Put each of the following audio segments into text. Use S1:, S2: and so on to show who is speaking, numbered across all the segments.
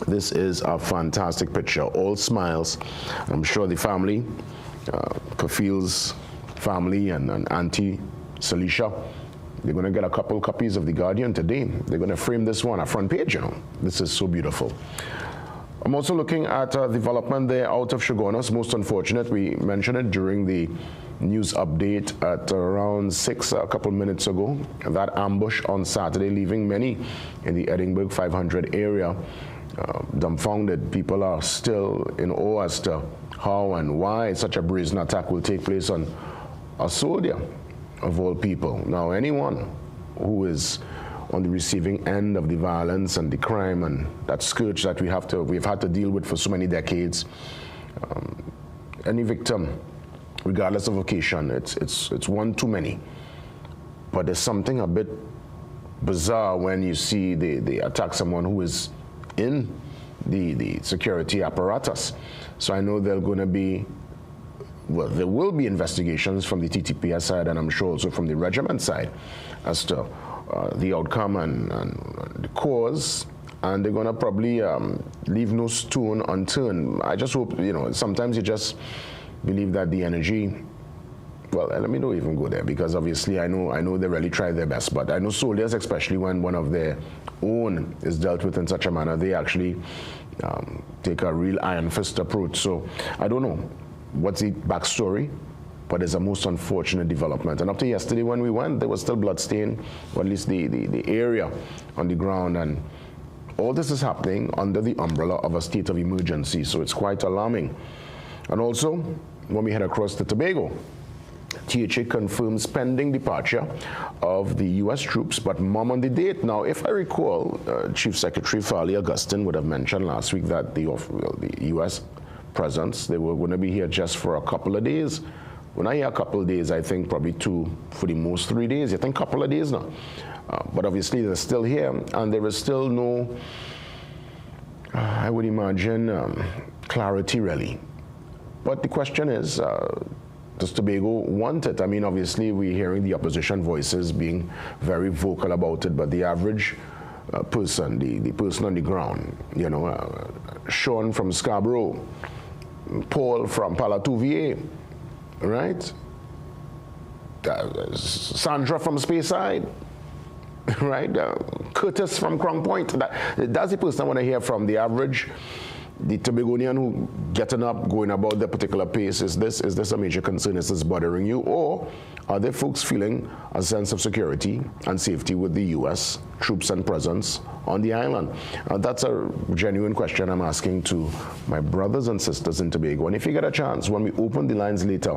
S1: This is a fantastic picture, all smiles. I'm sure the family, Kafil's family and Auntie Salisha, they're going to get a couple copies of The Guardian today. They're going to frame this one, a front page, you know. This is so beautiful. I'm also looking at development there out of Shogunas. Most unfortunate, we mentioned it during the news update at around 6 a couple minutes ago. That ambush on Saturday, leaving many in the Edinburgh 500 area dumbfounded. People are still in awe as to how and why such a brazen attack will take place on a soldier of all people. Now, anyone who is on the receiving end of the violence and the crime and that scourge that we've had to deal with for so many decades, any victim, regardless of vocation, it's one too many. But there's something a bit bizarre when you see they attack someone who is in the security apparatus. So I know there will be investigations from the TTPS side, and I'm sure also from the regiment side, as to the outcome and the cause, and they're going to probably leave no stone unturned. I just hope, you know, sometimes you just believe that the energy, well, let me not even go there, because obviously I know they really try their best, but I know soldiers, especially when one of their own is dealt with in such a manner, they actually take a real iron fist approach. So I don't know what's the backstory, but it's a most unfortunate development. And up to yesterday when we went, there was still bloodstained, or at least the area on the ground. And all this is happening under the umbrella of a state of emergency. So it's quite alarming. And also, when we head across to Tobago, THA confirms pending departure of the U.S. troops, but mom on the date. Now, if I recall, Chief Secretary Farley Augustine would have mentioned last week that the U.S. presence, they were going to be here just for a couple of days. When I hear a couple of days, I think probably 2, for the most 3 days. I think a couple of days now. But obviously they're still here, and there is still no, I would imagine, clarity really. But the question is, does Tobago want it? I mean, obviously we're hearing the opposition voices being very vocal about it, but the average person, the person on the ground, you know, Sean from Scarborough, Paul from Palatuvier, right? Sandra from Speyside, right? Curtis from Crown Point. That's the person I want to hear from. The average, the Tobagonian who getting up, going about their particular pace. Is this a major concern? Is this bothering you? Or are there folks feeling a sense of security and safety with the U.S. troops and presence on the island? That's a genuine question I'm asking to my brothers and sisters in Tobago. And if you get a chance, when we open the lines later,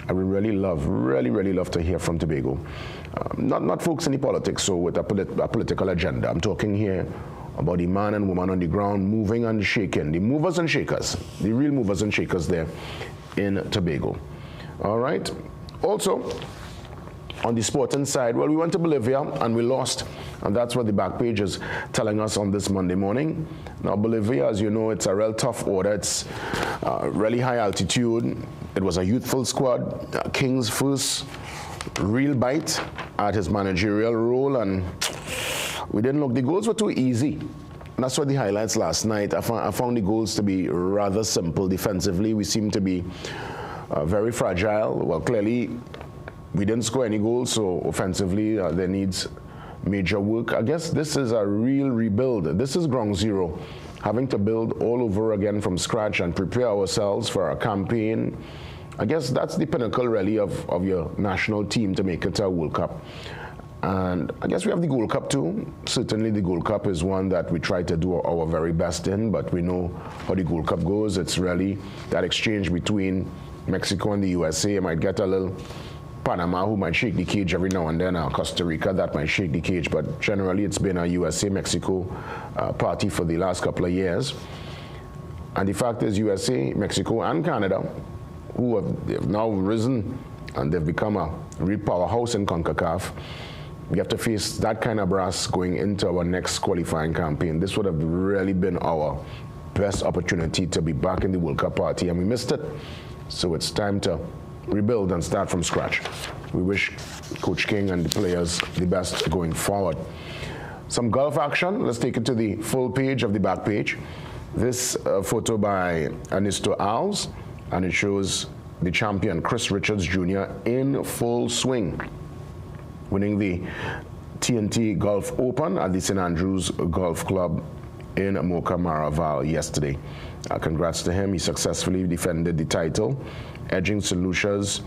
S1: I would really love to hear from Tobago. Not folks in the politics, so with a political agenda. I'm talking here about the man and woman on the ground moving and shaking, the movers and shakers, the real movers and shakers there in Tobago. All right. Also, on the sporting side, well, we went to Bolivia and we lost, and that's what the back page is telling us on this Monday morning. Now, Bolivia, as you know, it's a real tough order. It's really high altitude. It was a youthful squad. King's first real bite at his managerial role, and we didn't look. The goals were too easy. And that's what the highlights last night. I found the goals to be rather simple defensively. We seemed to be very fragile. Well, clearly, we didn't score any goals, so offensively, there needs major work. I guess this is a real rebuild. This is ground zero, having to build all over again from scratch and prepare ourselves for a campaign. I guess that's the pinnacle, really, of your national team to make it to a World Cup. And I guess we have the Gold Cup too. Certainly the Gold Cup is one that we try to do our very best in, but we know how the Gold Cup goes. It's really that exchange between Mexico and the USA. You might get a little Panama who might shake the cage every now and then, or Costa Rica that might shake the cage, but generally it's been a USA-Mexico party for the last couple of years. And the fact is USA, Mexico, and Canada, who have now risen and they've become a real powerhouse in CONCACAF, we have to face that kind of brass going into our next qualifying campaign. This would have really been our best opportunity to be back in the World Cup party, and we missed it. So it's time to rebuild and start from scratch. We wish Coach King and the players the best going forward. Some golf action. Let's take it to the full page of the back page. This photo by Anisto Alves, and it shows the champion Chris Richards Jr. in full swing, winning the TNT Golf Open at the St. Andrews Golf Club in Mocha Maraval yesterday. Congrats to him. He successfully defended the title, edging St. Lucia's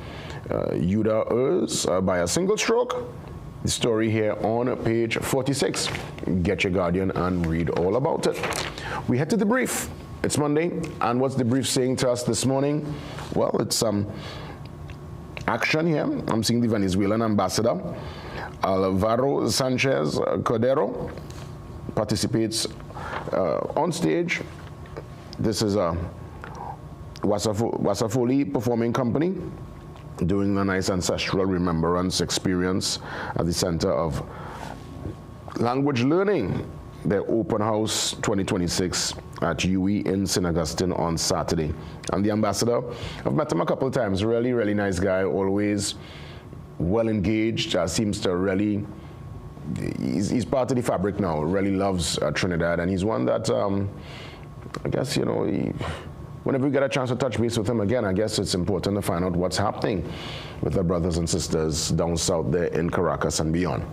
S1: Yuda Urs by a single stroke. The story here on page 46. Get your Guardian and read all about it. We head to the brief. It's Monday, and what's the brief saying to us this morning? Well, it's some action here. I'm seeing the Venezuelan ambassador, Alvaro Sanchez Cordero, participates on stage. This is a Wasafoli Performing Company doing a nice ancestral remembrance experience at the Center of Language Learning, their open house 2026 at UE in St. Augustine on Saturday. And the ambassador, I've met him a couple of times, really, really nice guy, always well engaged, seems to really, he's part of the fabric now, really loves Trinidad, and he's one that, I guess, you know, whenever we get a chance to touch base with him again, I guess it's important to find out what's happening with our brothers and sisters down south there in Caracas and beyond.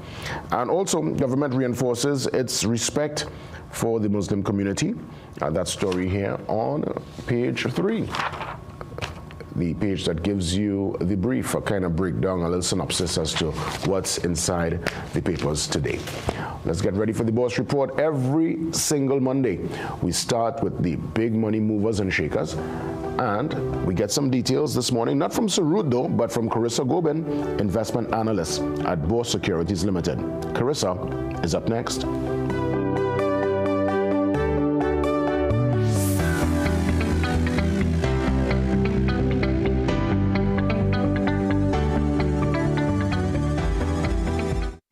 S1: And also, government reinforces its respect for the Muslim community. That story here on page 3. The page that gives you the brief, a kind of breakdown, a little synopsis as to what's inside the papers today. Let's get ready for the Boss Report. Every single Monday, we start with the big money movers and shakers. And we get some details this morning, not from Sarut though, but from Carissa Gobin, investment analyst at Boss Securities Limited. Carissa is up next.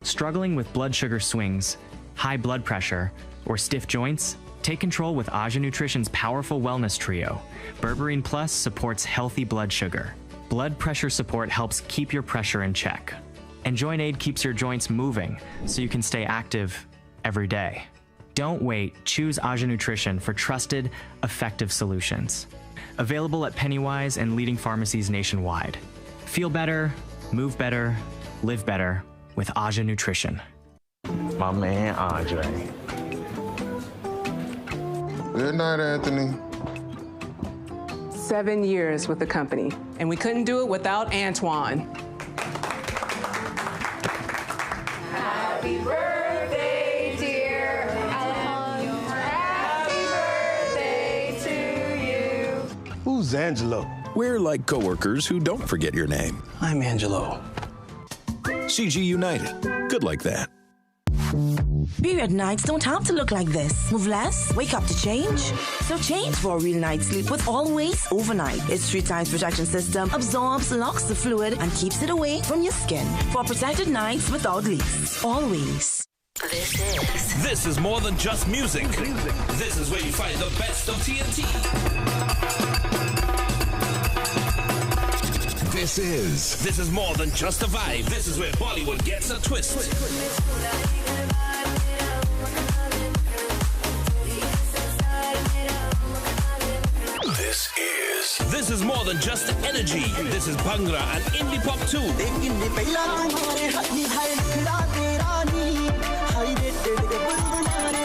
S2: Struggling with blood sugar swings, high blood pressure, or stiff joints? Take control with Aja Nutrition's powerful wellness trio. Berberine Plus supports healthy blood sugar. Blood pressure support helps keep your pressure in check. And Joint Aid keeps your joints moving so you can stay active every day. Don't wait. Choose Aja Nutrition for trusted, effective solutions. Available at Pennywise and leading pharmacies nationwide. Feel better, move better, live better with Aja Nutrition.
S3: My man, Andre.
S4: Good night, Anthony.
S5: 7 years with the company, and we couldn't do it without Antoine.
S6: Happy birthday, dear Alejandro. Happy birthday to you.
S7: Who's Angelo?
S8: We're like coworkers who don't forget your name.
S7: I'm Angelo.
S8: CG United. Good like that.
S9: Period nights don't have to look like this. Move less, wake up to change. So change for a real night's sleep with Always Overnight. Its 3 times protection system absorbs, locks the fluid, and keeps it away from your skin. For protected nights without leaks. Always.
S10: This is more than just music. This is where you find the best of TNT. This is more than just a vibe. This is where Bollywood gets a twist. This is more than just energy. This is Bhangra and indie pop too.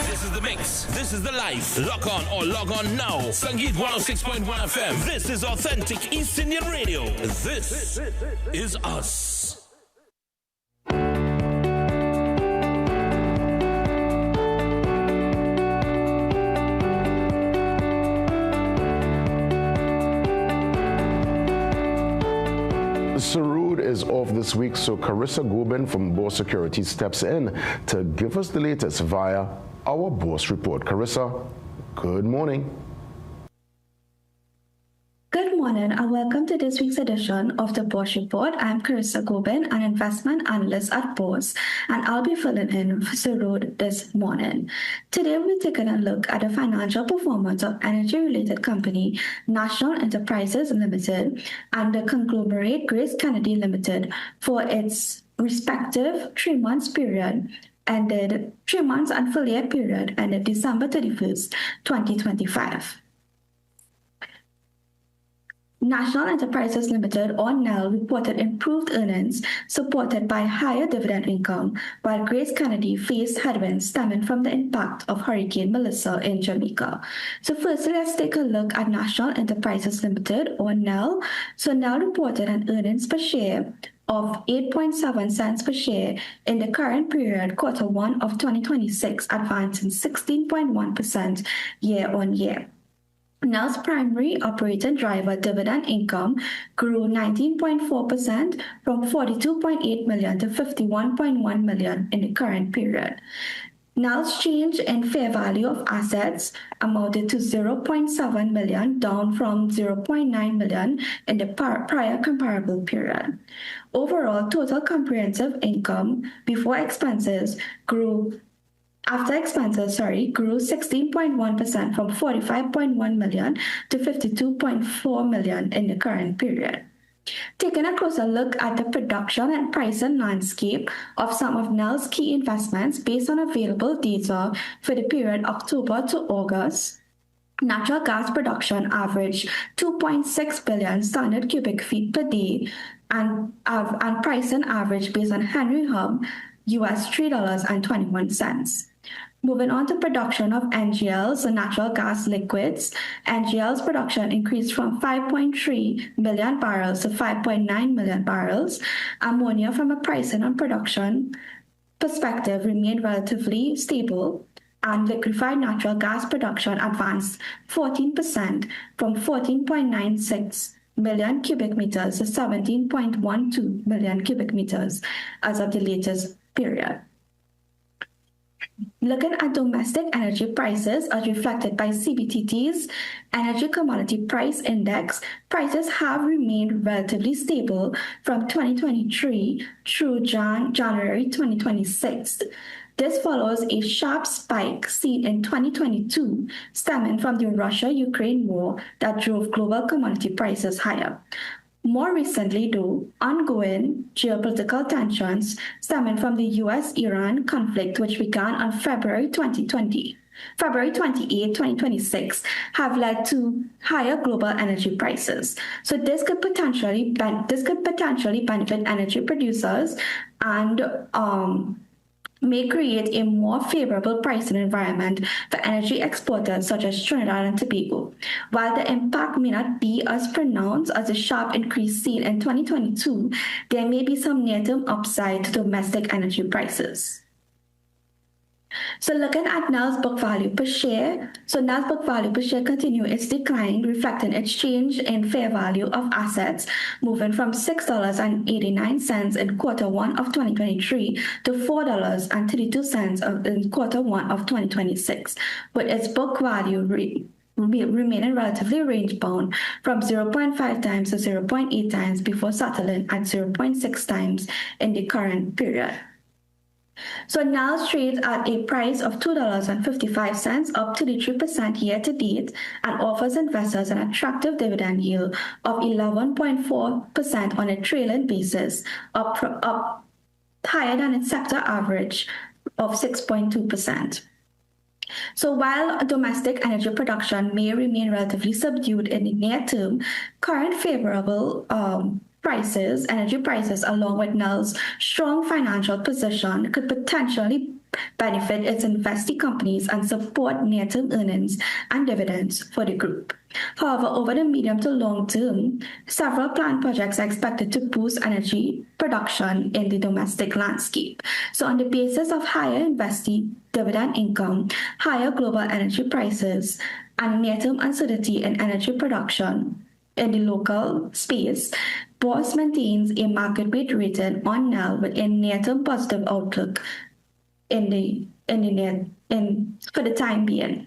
S10: This is the mix. This is the life. Lock on or log on now. Sangeet 106.1 FM. This is authentic East Indian radio. This is us.
S1: Sarud is off this week, so Carissa Gobin from Boss Security steps in to give us the latest via our Boss Report. Carissa, good morning.
S11: Good morning and welcome to this week's edition of the Boss Report. I'm Carissa Gobin, an investment analyst at Boss, and I'll be filling in for Sarud this morning. Today we're taking a look at the financial performance of energy-related company National Enterprises Limited and the conglomerate Grace Kennedy Limited for its respective 3 months period ended 3 months and full year period ended December 31st, 2025. National Enterprises Limited, or NEL, reported improved earnings supported by higher dividend income, while Grace Kennedy faced headwinds stemming from the impact of Hurricane Melissa in Jamaica. So firstly, let's take a look at National Enterprises Limited, or NEL. So NEL reported an earnings per share of 8.7 cents per share in the current period, quarter one of 2026, advancing 16.1% year-on-year. NEL's primary operating driver, dividend income, grew 19.4% from 42.8 million to 51.1 million in the current period. NEL's change in fair value of assets amounted to 0.7 million, down from 0.9 million in the prior comparable period. Overall, total comprehensive income before expenses grew 16.1% from 45.1 million to 52.4 million in the current period. Taking a closer look at the production and pricing landscape of some of NEL's key investments based on available data for the period October to August, natural gas production averaged 2.6 billion standard cubic feet per day, and pricing average based on Henry Hub US $3.21. Moving on to production of NGLs, the natural gas liquids, NGLs production increased from 5.3 million barrels to 5.9 million barrels. Ammonia, from a pricing and production perspective, remained relatively stable, and liquefied natural gas production advanced 14% from 14.96 million cubic meters to 17.12 million cubic meters as of the latest period. Looking at domestic energy prices as reflected by CBTT's Energy Commodity Price Index, prices have remained relatively stable from 2023 through January 2026. This follows a sharp spike seen in 2022, stemming from the Russia-Ukraine war that drove global commodity prices higher. More recently, though, ongoing geopolitical tensions stemming from the U.S.-Iran conflict, which began on February 28, 2026, have led to higher global energy prices. So this could potentially benefit energy producers and may create a more favorable pricing environment for energy exporters such as Trinidad and Tobago. While the impact may not be as pronounced as the sharp increase seen in 2022, there may be some near-term upside to domestic energy prices. So looking at NEL's book value per share, NEL's book value per share continued its decline, reflecting its change in fair value of assets, moving from $6.89 in quarter one of 2023 to $4.32 in quarter one of 2026, with its book value remaining relatively range-bound from 0.5 times to 0.8 times before settling at 0.6 times in the current period. So NEL trades at a price of $2.55, up 33% year-to-date, and offers investors an attractive dividend yield of 11.4% on a trailing basis, up higher than its sector average of 6.2%. So while domestic energy production may remain relatively subdued in the near term, current favorable energy prices, along with NEL's strong financial position, could potentially benefit its investee companies and support near-term earnings and dividends for the group. However, over the medium to long term, several planned projects are expected to boost energy production in the domestic landscape. So on the basis of higher investee dividend income, higher global energy prices, and near-term uncertainty in energy production in the local space, BOS maintains a market weight rating on NEL with a near-term positive outlook for the time being.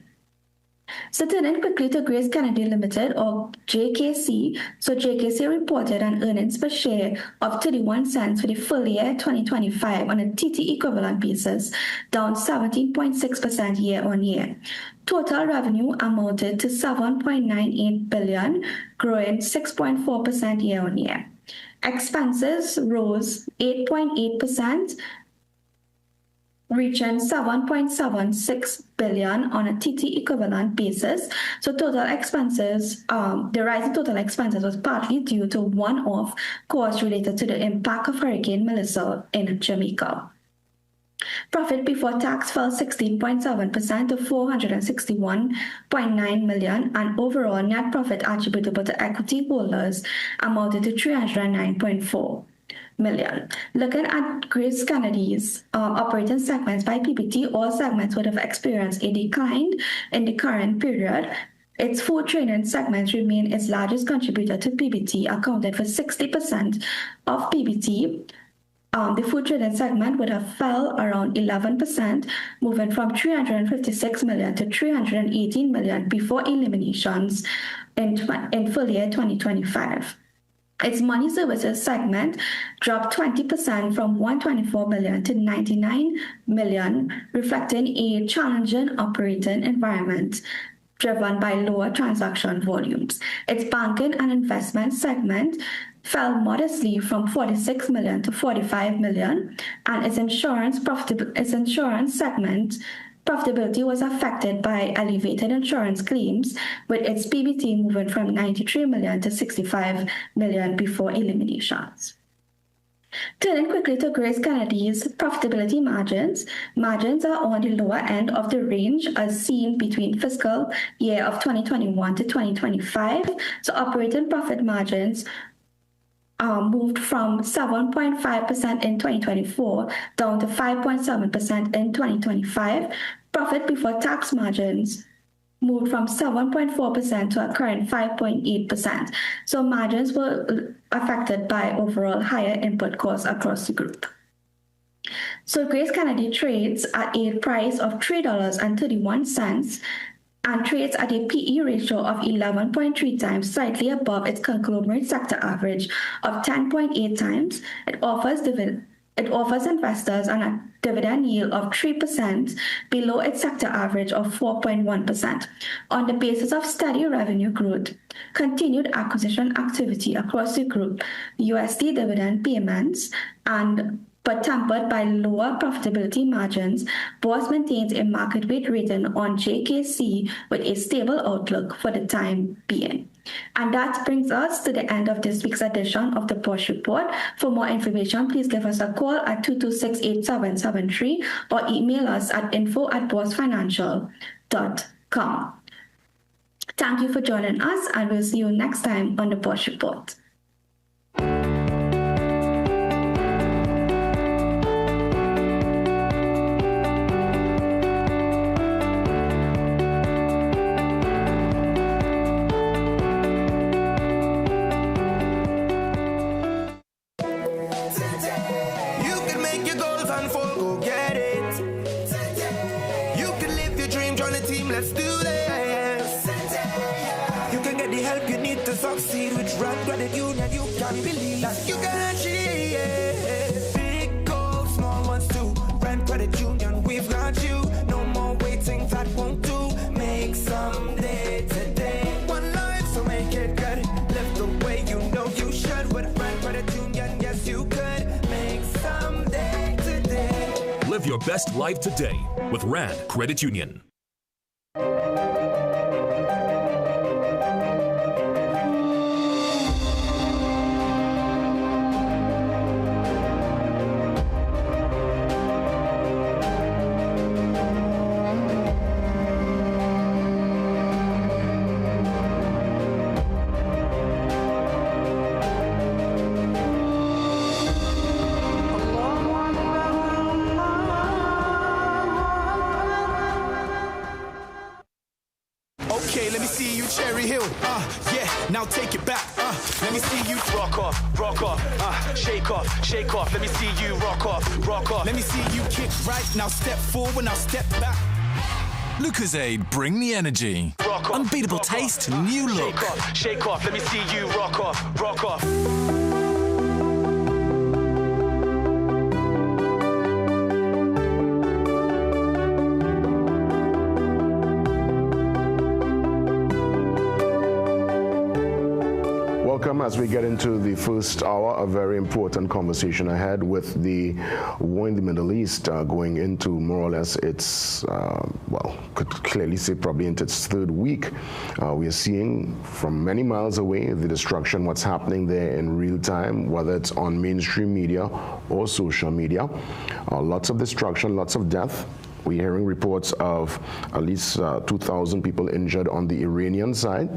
S11: So turning quickly to Grace Kennedy Limited, or JKC. So JKC reported an earnings per share of 31 cents for the full year 2025 on a TT equivalent basis, down 17.6% year-on-year. Total revenue amounted to 7.98 billion, growing 6.4% year-on-year. Expenses rose 8.8%. reaching 7.76 billion on a TT equivalent basis. So total expenses, the rise in total expenses was partly due to one-off costs related to the impact of Hurricane Melissa in Jamaica. Profit before tax fell 16.7% to 461.9 million, and overall net profit attributable to equity holders amounted to 309.4 million. Looking at Grace Kennedy's operating segments by PBT, all segments would have experienced a decline in the current period. Its food trading segments remain its largest contributor to PBT, accounted for 60% of PBT. The food trading segment would have fell around 11%, moving from 356 million to 318 million before eliminations in full year 2025. Its money services segment dropped 20% from 124 million to 99 million, reflecting a challenging operating environment driven by lower transaction volumes. Its banking and investment segment fell modestly from 46 million to 45 million, and its insurance segment profitability was affected by elevated insurance claims, with its PBT moving from 93 million to 65 million before eliminations. Turning quickly to Grace Kennedy's profitability margins, margins are on the lower end of the range as seen between fiscal year of 2021 to 2025. So operating profit margins moved from 7.5% in 2024 down to 5.7% in 2025. Profit before tax margins moved from 7.4% to a current 5.8%. So margins were affected by overall higher input costs across the group. So Grace Kennedy trades at a price of $3.31 and trades at a PE ratio of 11.3 times, slightly above its conglomerate sector average of 10.8 times. It offers investors a dividend yield of 3%, below its sector average of 4.1%. On the basis of steady revenue growth, continued acquisition activity across the group, USD dividend payments, but tempered by lower profitability margins, BOS maintains a market weight rating on JKC with a stable outlook for the time being. And that brings us to the end of this week's edition of the BOS Report. For more information, please give us a call at 226-8773 or email us at info@bosfinancial.com. Thank you for joining us, and we'll see you next time on the BOS Report.
S12: Succeed with Rand Credit Union, you can believe that you can achieve. Big goals, small ones too. Rand Credit Union, we've got you. No more waiting, that won't do. Make someday today. One life, so make it good. Live the way you know you should. With Rand Credit Union, yes you could. Make someday today.
S8: Live your best life today with Rand Credit Union.
S12: Now take it back, let me see you rock off, shake off, let me see you rock off. Let me see you kick right, now step forward, now step back.
S13: Lucozade, bring the energy. Unbeatable taste, new look.
S12: Shake off, let me see you rock off.
S1: welcome as we get into the first hour, a very important conversation ahead with the war in the Middle East going into more or less its, could clearly say probably into its third week. We are seeing from many miles away the destruction, what's happening there in real time, whether it's on mainstream media or social media. Lots of destruction, lots of death. We're hearing reports of at least 2,000 people injured on the Iranian side.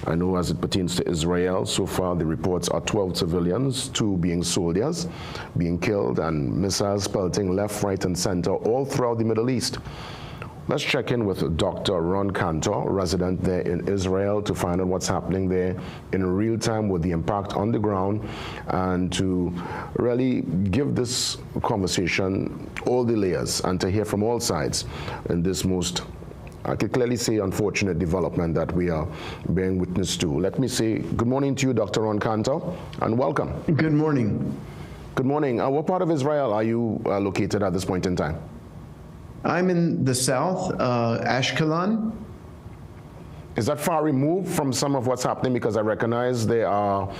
S1: I know as it pertains to Israel, so far the reports are 12 civilians, 2 being soldiers, being killed, and missiles pelting left, right, and center all throughout the Middle East. Let's check in with Dr. Ron Cantor, resident there in Israel, to find out what's happening there in real time with the impact on the ground, and to really give this conversation all the layers and to hear from all sides in this most, I could clearly say, unfortunate development that we are bearing witness to. Let me say good morning to you, Dr. Ron Cantor, and welcome.
S14: Good morning.
S1: Good morning. What part of Israel are you located at this point in time?
S14: I'm in the south, Ashkelon.
S1: Is that far removed from some of what's happening? Because I recognize there are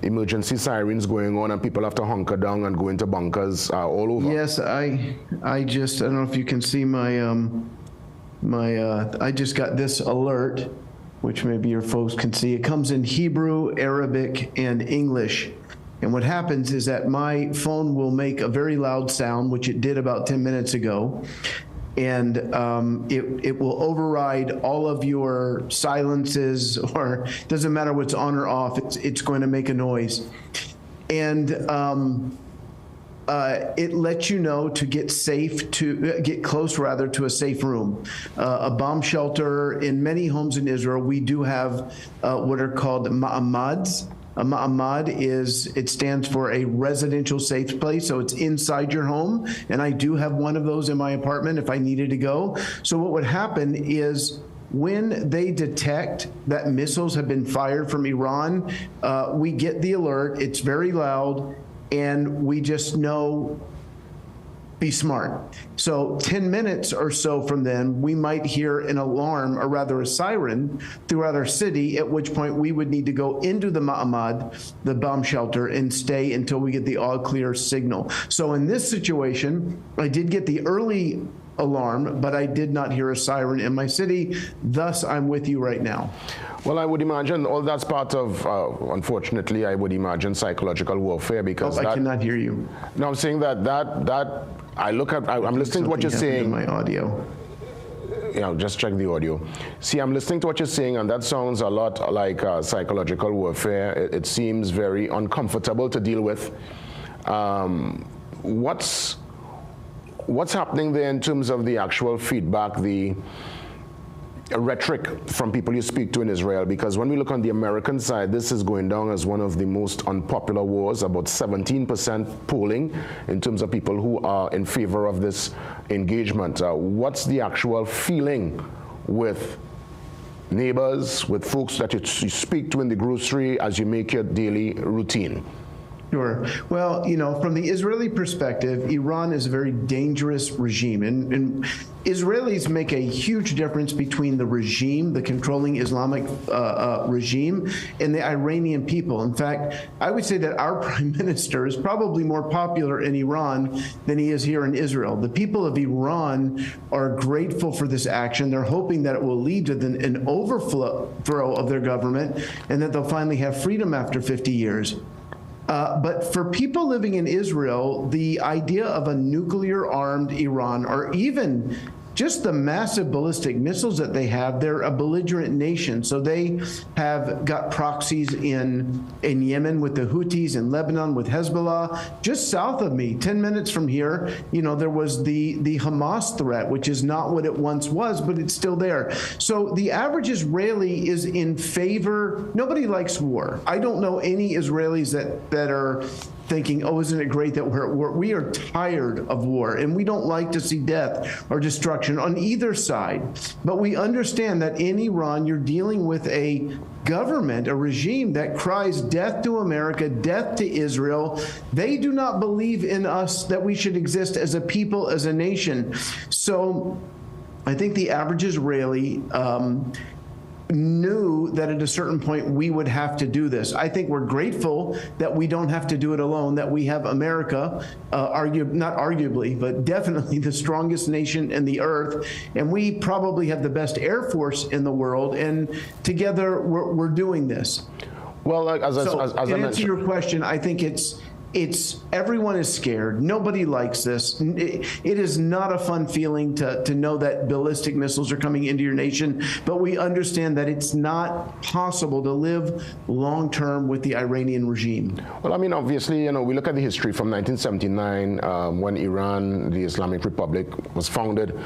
S1: emergency sirens going on and people have to hunker down and go into bunkers all over.
S14: Yes, I don't know if you can see my, I just got this alert, which maybe your folks can see. It comes in Hebrew, Arabic, and English. And what happens is that my phone will make a very loud sound, which it did about 10 minutes ago. And it will override all of your silences, or it doesn't matter what's on or off, it's going to make a noise. And it lets you know to get close to a safe room. A bomb shelter. In many homes in Israel, we do have what are called ma'amads. A ma'amad stands for a residential safe place, so it's inside your home, and I do have one of those in my apartment if I needed to go. So what would happen is when they detect that missiles have been fired from Iran, we get the alert, it's very loud, and we just know, be smart. So 10 minutes or so from then, we might hear an alarm, or rather a siren, throughout our city, at which point we would need to go into the ma'amad, the bomb shelter, and stay until we get the all clear signal. So in this situation, I did get the early alarm, but I did not hear a siren in my city. Thus, I'm with you right now.
S1: Well, I would imagine all that's part of, unfortunately, I would imagine psychological warfare, because
S14: I cannot hear you.
S1: No, I'm saying that I'm listening to what you're saying.
S14: My audio.
S1: Just check the audio. See, I'm listening to what you're saying, and that sounds a lot like psychological warfare. It seems very uncomfortable to deal with. What's happening there in terms of the actual feedback, the rhetoric from people you speak to in Israel? Because when we look on the American side, this is going down as one of the most unpopular wars, about 17% polling in terms of people who are in favor of this engagement. What's the actual feeling with neighbors, with folks that you speak to in the grocery as you make your daily routine?
S14: Sure. Well, from the Israeli perspective, Iran is a very dangerous regime. And Israelis make a huge difference between the regime, the controlling Islamic regime, and the Iranian people. In fact, I would say that our prime minister is probably more popular in Iran than he is here in Israel. The people of Iran are grateful for this action. They're hoping that it will lead to an overthrow of their government and that they'll finally have freedom after 50 years. But for people living in Israel, the idea of a nuclear-armed Iran, or even just the massive ballistic missiles that they have, they're a belligerent nation. So they have got proxies in Yemen with the Houthis, in Lebanon with Hezbollah. Just south of me, 10 minutes from here, there was the Hamas threat, which is not what it once was, but it's still there. So the average Israeli is in favor. Nobody likes war. I don't know any Israelis that are thinking, oh, isn't it great that we're at war? We are tired of war, and we don't like to see death or destruction on either side. But we understand that in Iran, you're dealing with a government, a regime that cries death to America, death to Israel. They do not believe in us, that we should exist as a people, as a nation. So I think the average Israeli knew that at a certain point we would have to do this. I think we're grateful that we don't have to do it alone, that we have America, not arguably, but definitely the strongest nation in the earth, and we probably have the best Air Force in the world, and together we're doing this.
S1: Well, as I mentioned,
S14: answer your question, I think it's everyone is scared. Nobody likes this. It is not a fun feeling to know that ballistic missiles are coming into your nation, but we understand that it's not possible to live long term with the Iranian regime.
S1: Well, I mean, obviously, we look at the history from 1979 when Iran, the Islamic Republic, was founded.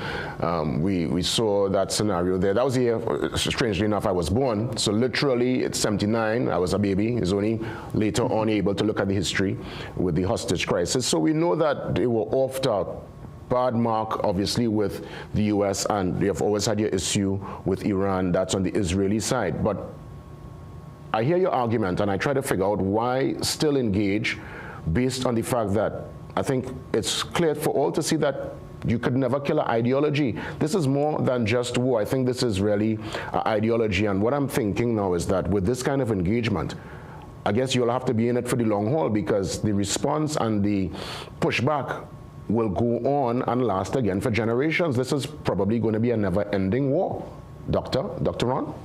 S1: We saw that scenario there. That was the year, strangely enough, I was born. So literally, it's 79. I was a baby. It's only later on able to look at the history with the hostage crisis. So we know that they were off to a bad mark, obviously, with the U.S., and they have always had your issue with Iran. That's on the Israeli side. But I hear your argument, and I try to figure out why still engage based on the fact that I think it's clear for all to see that you could never kill an ideology. This is more than just war. I think this is really an ideology. And what I'm thinking now is that with this kind of engagement, I guess you'll have to be in it for the long haul, because the response and the pushback will go on and last again for generations. This is probably going to be a never-ending war. Dr. Ron?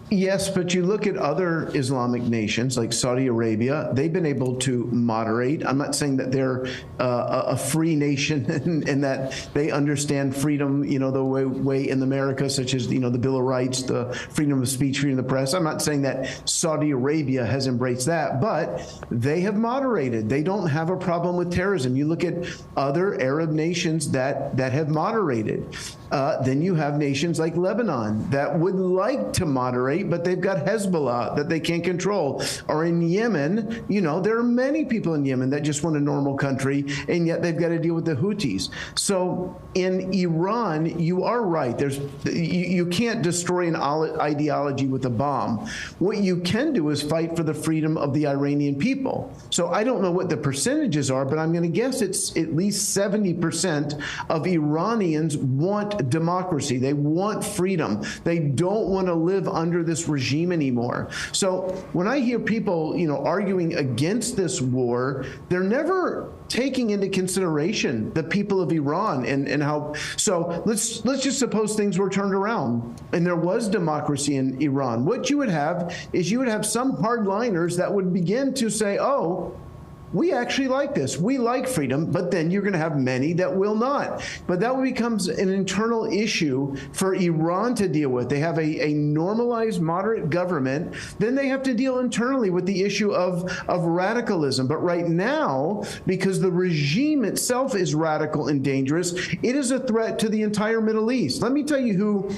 S14: Yes, but you look at other Islamic nations like Saudi Arabia, they've been able to moderate. I'm not saying that they're a free nation and that they understand freedom, the way in America, such as, the Bill of Rights, the freedom of speech, freedom of the press. I'm not saying that Saudi Arabia has embraced that, but they have moderated. They don't have a problem with terrorism. You look at other Arab nations that have moderated. Then you have nations like Lebanon that would like to moderate, but they've got Hezbollah that they can't control. Or in Yemen, there are many people in Yemen that just want a normal country, and yet they've got to deal with the Houthis. So in Iran, you are right. You can't destroy an ideology with a bomb. What you can do is fight for the freedom of the Iranian people. So I don't know what the percentages are, but I'm going to guess it's at least 70% of Iranians want democracy. They want freedom. They don't want to live under this regime anymore. So when I hear people, arguing against this war, they're never taking into consideration the people of Iran and how. So let's just suppose things were turned around and there was democracy in Iran. What you would have is some hardliners that would begin to say, oh, we actually like this. We like freedom, but then you're going to have many that will not. But that becomes an internal issue for Iran to deal with. They have a normalized, moderate government. Then they have to deal internally with the issue of radicalism. But right now, because the regime itself is radical and dangerous, it is a threat to the entire Middle East. Let me tell you who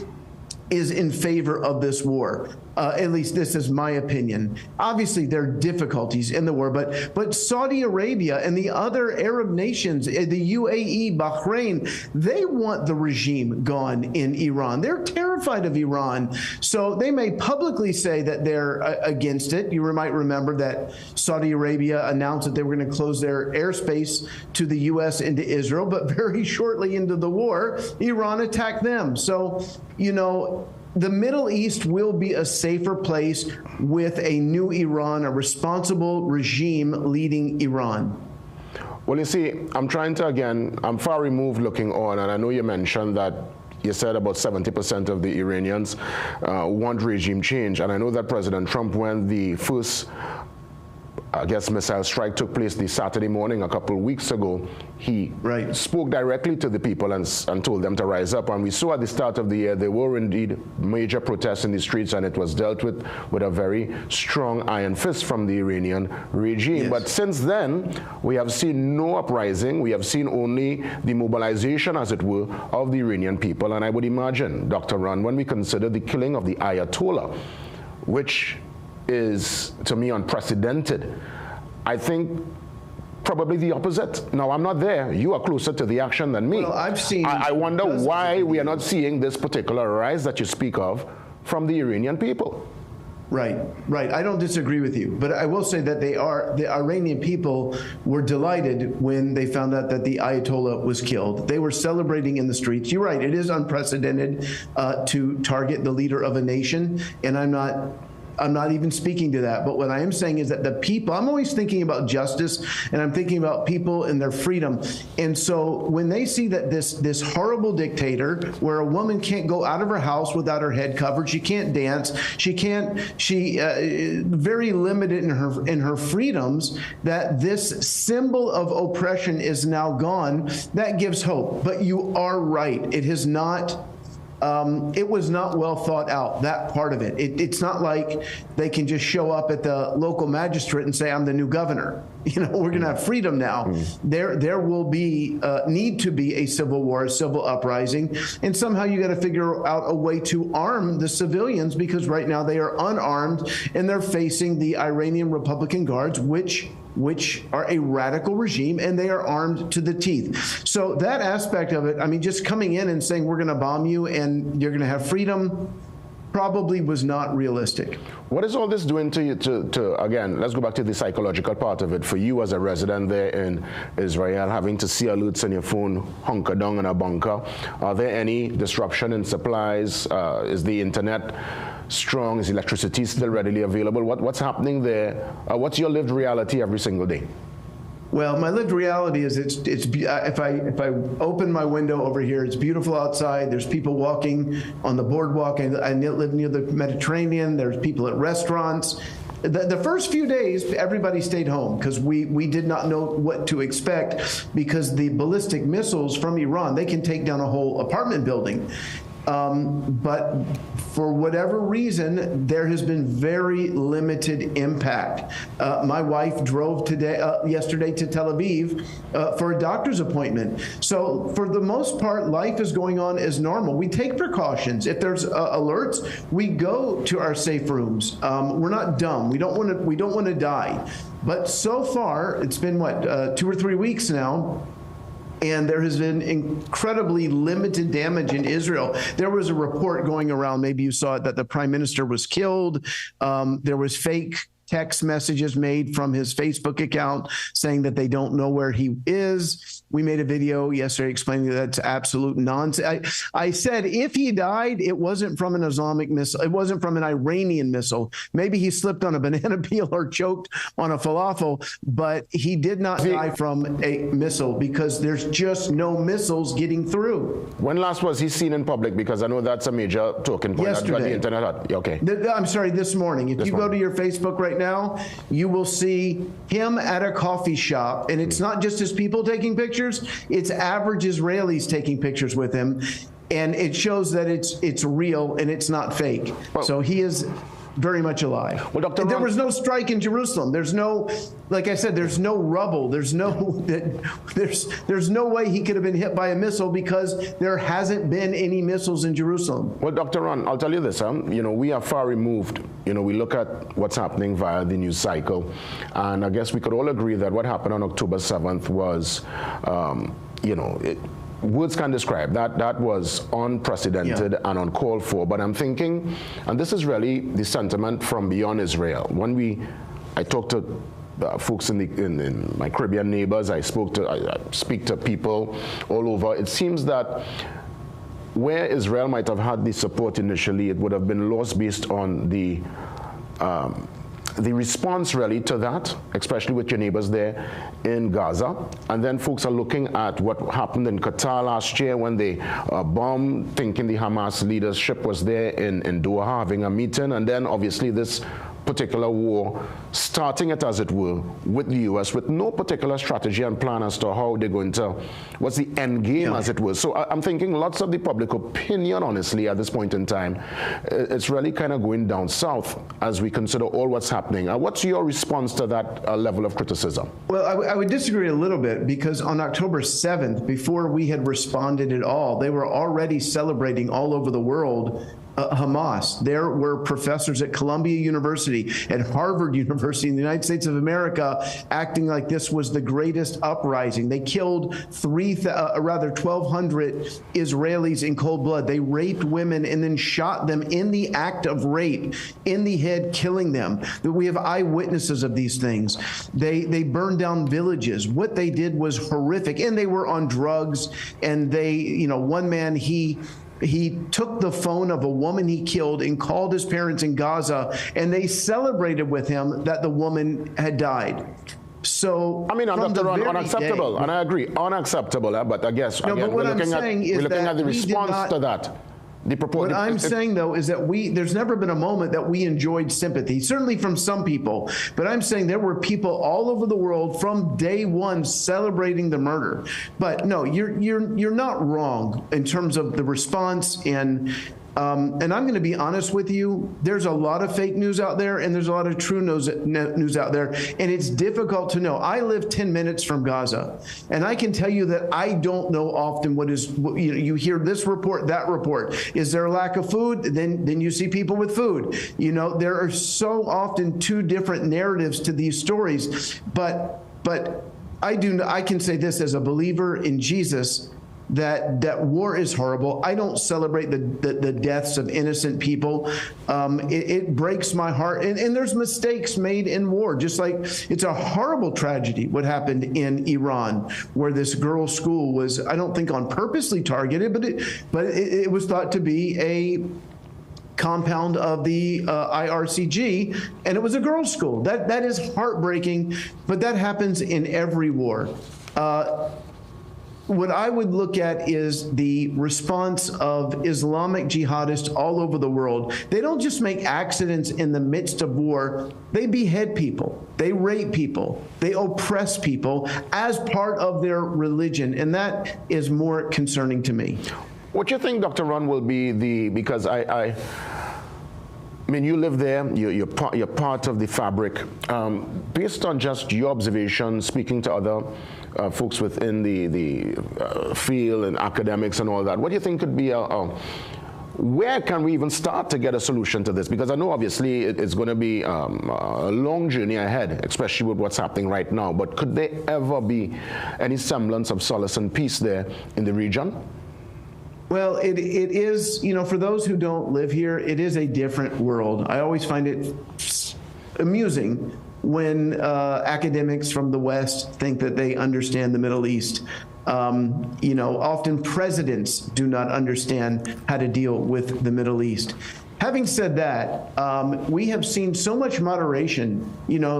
S14: is in favor of this war. At least this is my opinion. Obviously, there are difficulties in the war, but Saudi Arabia and the other Arab nations, the UAE, Bahrain, they want the regime gone in Iran. They're terrified of Iran. So they may publicly say that they're against it. You might remember that Saudi Arabia announced that they were going to close their airspace to the U.S. and to Israel, but very shortly into the war, Iran attacked them. So, the Middle East will be a safer place with a new Iran, a responsible regime leading Iran.
S1: Well, you see, I'm far removed looking on, and I know you mentioned that you said about 70% of the Iranians want regime change, and I know that President Trump, when the first missile strike took place the Saturday morning a couple of weeks ago, he spoke directly to the people and told them to rise up. And we saw at the start of the year there were indeed major protests in the streets, and it was dealt with a very strong iron fist from the Iranian regime. Yes. But since then, we have seen no uprising. We have seen only the mobilization, as it were, of the Iranian people. And I would imagine, Dr. Ron, when we consider the killing of the Ayatollah, which is, to me, unprecedented, I think probably the opposite. Now, I'm not there. You are closer to the action than me.
S14: Well, I've seen...
S1: I wonder why we are not seeing this particular rise that you speak of from the Iranian people.
S14: Right. I don't disagree with you, but I will say that the Iranian people were delighted when they found out that the Ayatollah was killed. They were celebrating in the streets. You're right. It is unprecedented to target the leader of a nation, and I'm not even speaking to that. But what I am saying is that the people, I'm always thinking about justice, and I'm thinking about people and their freedom. And so when they see that this horrible dictator, where a woman can't go out of her house without her head covered, she can't dance, she very limited in her freedoms, that this symbol of oppression is now gone, that gives hope. But you are right. It has not. It was not well thought out, that part of it. It's not like they can just show up at the local magistrate and say, I'm the new governor. We're going to have freedom now. There will be need to be a civil war, a civil uprising, and somehow you got to figure out a way to arm the civilians, because right now they are unarmed and they're facing the Iranian Republican Guards, which are a radical regime, and they are armed to the teeth. So that aspect of it, I mean, just coming in and saying we're going to bomb you and you're going to have freedom, probably was not realistic.
S1: What is all this doing to you, to again, let's go back to the psychological part of it, for you as a resident there in Israel, having to see alerts on your phone, hunker down in a bunker? Are there any disruption in supplies? Is the internet strong? Is electricity still readily available? What's happening there? What's your lived reality every single day?
S14: Well, my lived reality is if I open my window over here, it's beautiful outside. There's people walking on the boardwalk. I live near the Mediterranean. There's people at restaurants. The first few days, everybody stayed home because we did not know what to expect, because the ballistic missiles from Iran, they can take down a whole apartment building. But for whatever reason, there has been very limited impact. My wife drove yesterday to Tel Aviv for a doctor's appointment. So for the most part, life is going on as normal. We take precautions. If there's alerts, we go to our safe rooms. We're not dumb. We don't want to die. But so far, it's been 2 or 3 weeks now, and there has been incredibly limited damage in Israel. There was a report going around, maybe you saw it, that the prime minister was killed. There was fake text messages made from his Facebook account saying that they don't know where he is. We made a video yesterday explaining that that's absolute nonsense. I said if he died, it wasn't from an Islamic missile. It wasn't from an Iranian missile. Maybe he slipped on a banana peel or choked on a falafel, but he did not die from a missile, because there's just no missiles getting through.
S1: When last was he seen in public? Because I know that's a major talking point.
S14: Yesterday.
S1: That the internet had. Okay.
S14: I'm sorry, this morning. If you go to your Facebook right now, you will see him at a coffee shop, and it's not just his people taking pictures, it's average Israelis taking pictures with him, and it shows that it's real and it's not fake. So he is very much alive.
S1: Well, Dr.
S14: There was no strike in Jerusalem. There's no, like I said, there's no rubble. There's no way he could have been hit by a missile, because there hasn't been any missiles in Jerusalem.
S1: Well, Dr. Ron, I'll tell you this, we are far removed. We look at what's happening via the news cycle, and I guess we could all agree that what happened on October 7th was, words can't describe that was unprecedented and uncalled for. But I'm thinking, and this is really the sentiment from beyond Israel. I talked to folks in my Caribbean neighbors, I speak to people all over. It seems that where Israel might have had the support initially, it would have been lost based on the response really to that, especially with your neighbors there in Gaza. And then folks are looking at what happened in Qatar last year when they bombed, thinking the Hamas leadership was there in Doha having a meeting. And then obviously this particular war, starting it as it were with the U.S. with no particular strategy and plan as to how they're going to, what's the end game as it was. So I'm thinking lots of the public opinion, honestly, at this point in time, it's really kind of going down south as we consider all what's happening. What's your response to that level of criticism?
S14: Well, I would disagree a little bit, because on October 7th, before we had responded at all, they were already celebrating all over the world Hamas. There were professors at Columbia University, at Harvard University in the United States of America acting like this was the greatest uprising. They killed 1,200 Israelis in cold blood. They raped women and then shot them in the act of rape, in the head, killing them. We have eyewitnesses of these things. They burned down villages. What they did was horrific, and they were on drugs. And they, one man, he took the phone of a woman he killed and called his parents in Gaza, and they celebrated with him that the woman had died. So,
S1: I mean, unacceptable, and I agree, unacceptable. But I guess again, we're looking at the response to that.
S14: What I'm saying, though, is that there's never been a moment that we enjoyed sympathy, certainly from some people. But I'm saying there were people all over the world from day one celebrating the murder. But no, you're not wrong in terms of the response. And I'm going to be honest with you, there's a lot of fake news out there, and there's a lot of true news out there, and it's difficult to know. I live 10 minutes from Gaza, and I can tell you that I don't know often you hear this report, that report. Is there a lack of food? Then you see people with food. There are so often two different narratives to these stories, but I can say this as a believer in Jesus, that war is horrible. I don't celebrate the deaths of innocent people. It breaks my heart. And there's mistakes made in war, just like it's a horrible tragedy what happened in Iran, where this girls' school was, I don't think on purposely targeted, but it was thought to be a compound of the IRCG, and it was a girls' school. That is heartbreaking, but that happens in every war. What I would look at is the response of Islamic jihadists all over the world. They don't just make accidents in the midst of war. They behead people. They rape people. They oppress people as part of their religion, and that is more concerning to me.
S1: What do you think, Dr. Ron, will be because I mean, you live there, you're part of the fabric. Based on just your observation, speaking to other folks within the field and academics and all that, what do you think could be where can we even start to get a solution to this? Because I know obviously it's going to be a long journey ahead, especially with what's happening right now. But could there ever be any semblance of solace and peace there in the region?
S14: Well, it is, for those who don't live here, it is a different world. I always find it amusing when academics from the West think that they understand the Middle East. Often presidents do not understand how to deal with the Middle East. Having said that, we have seen so much moderation.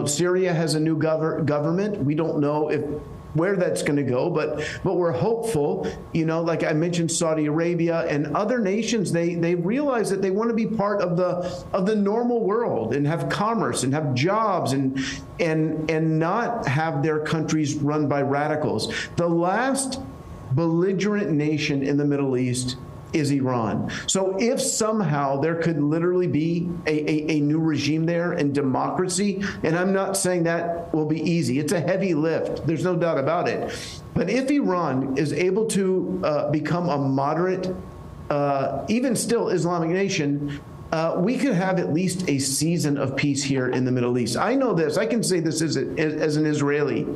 S14: Syria has a new government. We don't know where that's going to go, but we're hopeful. Like I mentioned, Saudi Arabia and other nations, they realize that they want to be part of the normal world and have commerce and have jobs and not have their countries run by radicals. The last belligerent nation in the Middle East is Iran. So if somehow there could literally be a new regime there and democracy, and I'm not saying that will be easy, it's a heavy lift, there's no doubt about it. But if Iran is able to become a moderate, even still Islamic nation, we could have at least a season of peace here in the Middle East. I know this, I can say this as an Israeli.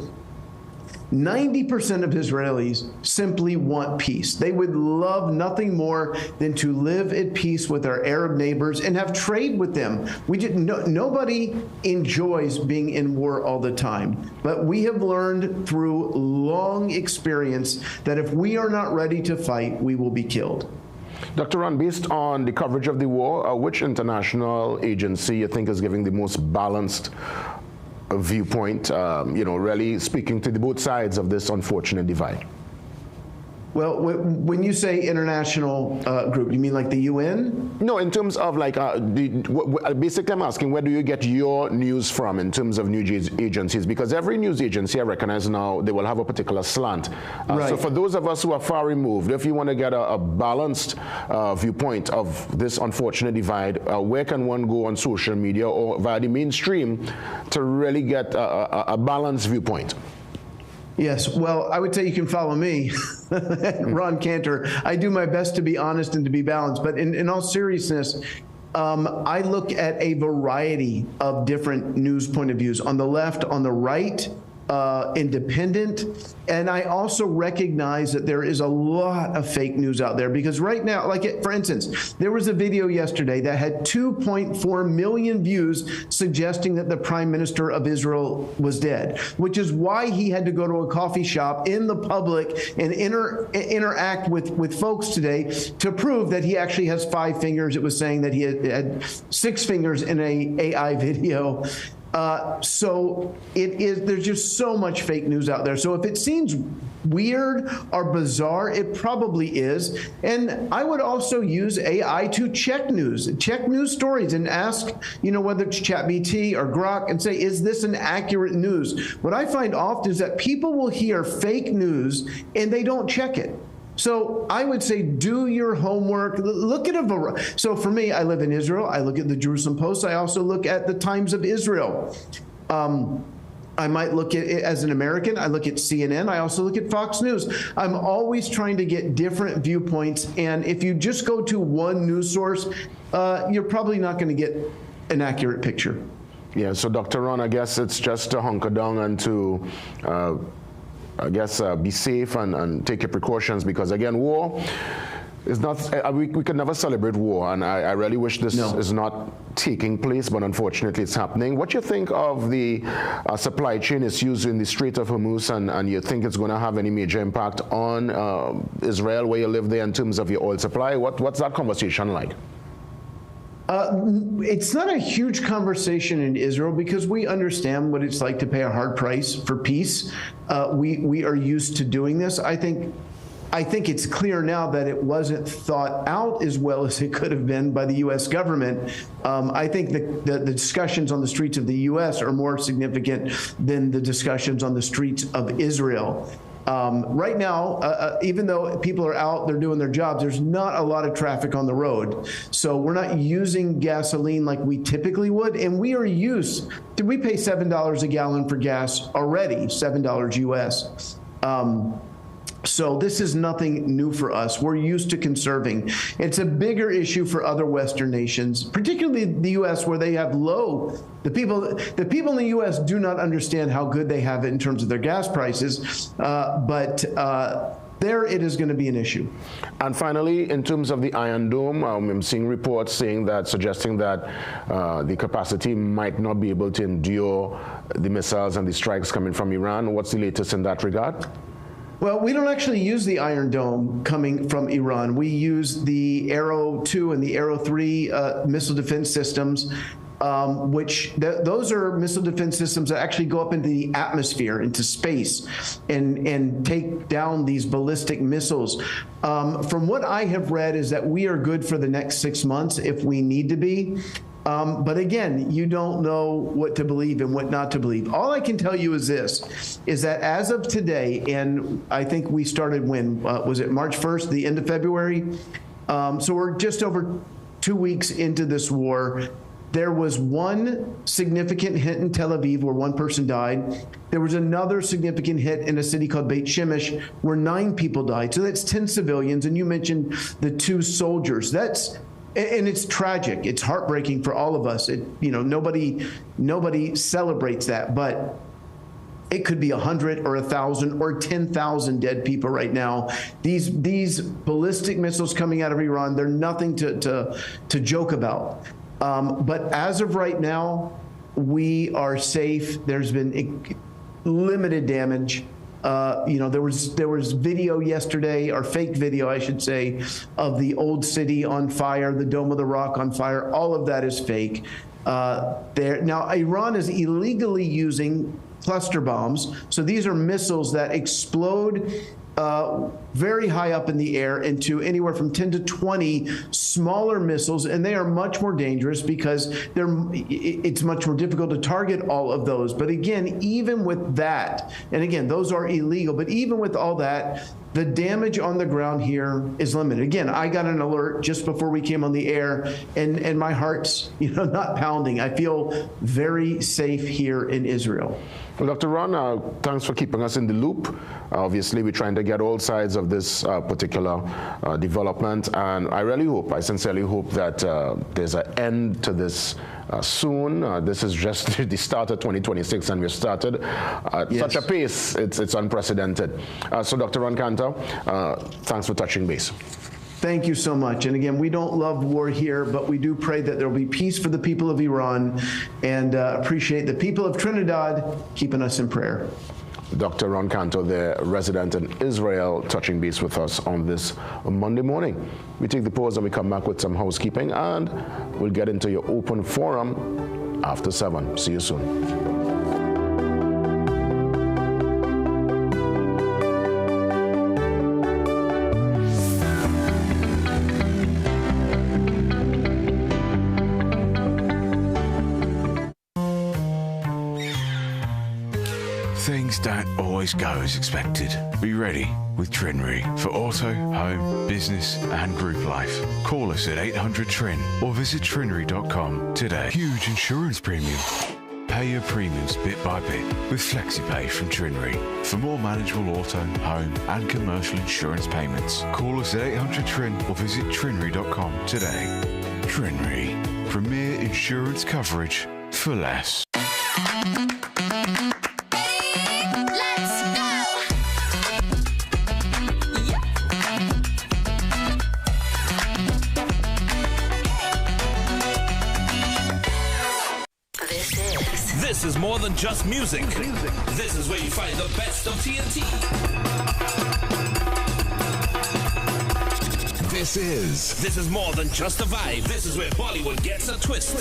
S14: 90% of Israelis simply want peace. They would love nothing more than to live at peace with our Arab neighbors and have trade with them. Nobody enjoys being in war all the time, but we have learned through long experience that if we are not ready to fight, we will be killed.
S1: Dr. Ron, based on the coverage of the war, which international agency you think is giving the most balanced viewpoint, really speaking to the both sides of this unfortunate divide?
S14: Well, when you say international group, you mean like the UN?
S1: No, in terms of like, basically I'm asking, where do you get your news from in terms of news agencies? Because every news agency I recognize now, they will have a particular slant.
S14: Right.
S1: So for those of us who are far removed, if you want to get a balanced viewpoint of this unfortunate divide, where can one go on social media or via the mainstream to really get a balanced viewpoint?
S14: Yes, well, I would say you can follow me, Ron Cantor. I do my best to be honest and to be balanced, but in all seriousness, I look at a variety of different news point of views. On the left, on the right, independent, and I also recognize that there is a lot of fake news out there, because right now, for instance, there was a video yesterday that had 2.4 million views suggesting that the Prime Minister of Israel was dead, which is why he had to go to a coffee shop in the public and interact with folks today to prove that he actually has 5 fingers. It was saying that he had 6 fingers in a AI video. So there's just so much fake news out there. So if it seems weird or bizarre, it probably is. And I would also use AI to check news stories and ask, whether it's ChatGPT or Grok, and say, is this an accurate news? What I find often is that people will hear fake news and they don't check it. So I would say do your homework. Look at So for me, I live in Israel. I look at the Jerusalem Post. I also look at the Times of Israel. I might look at it as an American. I look at CNN. I also look at Fox News. I'm always trying to get different viewpoints. And if you just go to one news source, you're probably not going to get an accurate picture.
S1: Yeah, so Dr. Ron, I guess it's just to hunker down and to be safe and take your precautions, because again, war is not, we could never celebrate war, and I really wish this is not taking place, but unfortunately it's happening. What do you think of the supply chain issues in the Strait of Hormuz, and you think it's going to have any major impact on Israel, where you live there, in terms of your oil supply? What's that conversation like?
S14: It's not a huge conversation in Israel, because we understand what it's like to pay a hard price for peace. We are used to doing this. I think it's clear now that it wasn't thought out as well as it could have been by the U.S. government. I think the discussions on the streets of the U.S. are more significant than the discussions on the streets of Israel. Right now, even though people are out, they're doing their jobs, there's not a lot of traffic on the road. So we're not using gasoline like we typically would. And we pay $7 a gallon for gas already, $7 US. So this is nothing new for us. We're used to conserving. It's a bigger issue for other Western nations, particularly the U.S., where they have the people in the U.S. do not understand how good they have it in terms of their gas prices, but there it is going to be an issue.
S1: And finally, in terms of the Iron Dome, I'm seeing reports suggesting that the capacity might not be able to endure the missiles and the strikes coming from Iran. What's the latest in that regard?
S14: Well, we don't actually use the Iron Dome coming from Iran. We use the Arrow 2 and the Arrow 3 missile defense systems, those are missile defense systems that actually go up into the atmosphere, into space, and take down these ballistic missiles. From what I have read is that we are good for the next 6 months if we need to be. But again, you don't know what to believe and what not to believe. All I can tell you is this, is that as of today, and I think we started when, was it March 1st, the end of February? So we're just over 2 weeks into this war. There was one significant hit in Tel Aviv where one person died. There was another significant hit in a city called Beit Shemesh where 9 people died. So that's 10 civilians. And you mentioned the 2 soldiers. And it's tragic. It's heartbreaking for all of us. Nobody celebrates that, but it could be 100 or 1,000 or 10,000 dead people right now. These ballistic missiles coming out of Iran, they're nothing to joke about. But as of right now, we are safe. There's been limited damage. There was video yesterday, or fake video, I should say, of the old city on fire, the Dome of the Rock on fire. All of that is fake. Now, Iran is illegally using cluster bombs. So these are missiles that explode very high up in the air into anywhere from 10 to 20 smaller missiles, and they are much more dangerous because it's much more difficult to target all of those. But again, even with that, and again, those are illegal, but even with all that, the damage on the ground here is limited. Again, I got an alert just before we came on the air, and my heart's not pounding. I feel very safe here in Israel.
S1: Well, Dr. Ron, thanks for keeping us in the loop. Obviously, we're trying to get all sides of this particular development, and I sincerely hope that there's an end to this soon. This is just the start of 2026, and we've started at such a pace, it's unprecedented. So, Dr. Ron Cantor, thanks for touching base.
S14: Thank you so much. And again, we don't love war here, but we do pray that there will be peace for the people of Iran, and appreciate the people of Trinidad keeping us in prayer.
S1: Dr. Ron Cantor, the resident in Israel, touching base with us on this Monday morning. We take the pause and we come back with some housekeeping, and we'll get into your open forum after 7. See you soon.
S15: Things don't always go as expected. Be ready with Trinry for auto, home, business and group life. Call us at 800-TRIN or visit trinry.com today. Huge insurance premium. Pay your premiums bit by bit with FlexiPay from Trinry. For more manageable auto, home and commercial insurance payments, call us at 800-TRIN or visit trinry.com today. Trinry. Premier insurance coverage for less.
S10: This is more than just music. This is where you find the best of TNT.
S8: This is
S10: more than just a vibe. This is where Bollywood gets a twist.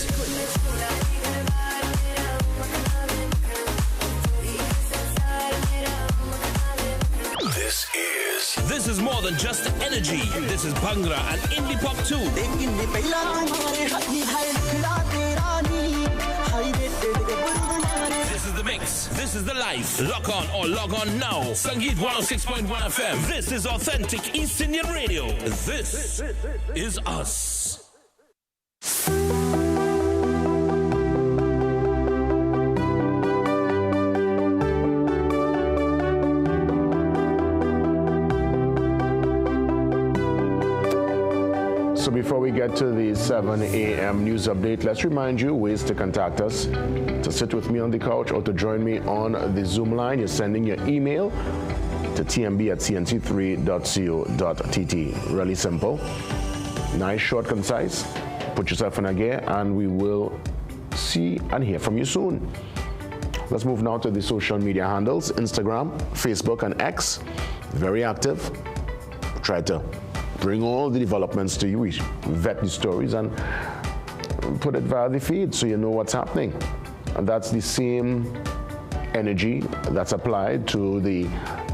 S10: This is more than just energy. This is Bhangra and indie pop too. This is the mix. This is the life. Lock on or log on now. Sangeet 106.1 FM. This is authentic East Indian radio. This is us.
S1: So before we get to the 7 a.m. news update, let's remind you ways to contact us, to sit with me on the couch or to join me on the Zoom line. You're sending your email to tmb@cnc3.co.tt. Really simple. Nice, short, concise. Put yourself in a gear and we will see and hear from you soon. Let's move now to the social media handles, Instagram, Facebook, and X. Very active. Try to bring all the developments to you. We vet the stories and put it via the feed so you know what's happening. And that's the same energy that's applied to the